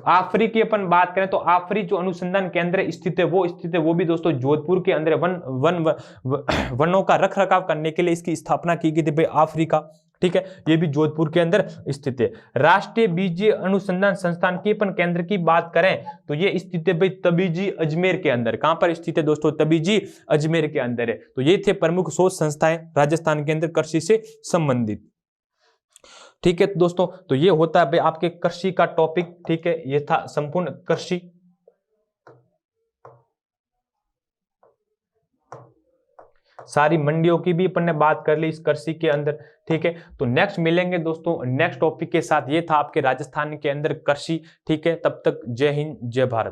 आफरी की अपन बात करें तो आफरी जो अनुसंधान केंद्र स्थित है वो भी दोस्तों जोधपुर के अंदर वनों का रख रखाव करने के लिए इसकी स्थापना की गई थी भाई आफरी का, ठीक है। ये भी जोधपुर के अंदर स्थित है। राष्ट्रीय बीजीय अनुसंधान संस्थान की अपन केंद्र की बात करें तो ये स्थित है भाई तबीजी अजमेर के अंदर। कहां पर स्थित है दोस्तों? तबीजी अजमेर के अंदर है। तो ये थे प्रमुख शोध संस्थाएं राजस्थान के अंदर कृषि से संबंधित, ठीक है दोस्तों। तो ये होता है भाई आपके कृषि का टॉपिक, ठीक है। ये था संपूर्ण कृषि। सारी मंडियों की भी अपन ने बात कर ली इस कृषि के अंदर, ठीक है। तो नेक्स्ट मिलेंगे दोस्तों नेक्स्ट टॉपिक के साथ। ये था आपके राजस्थान के अंदर कृषि, ठीक है। तब तक जय हिंद जय भारत।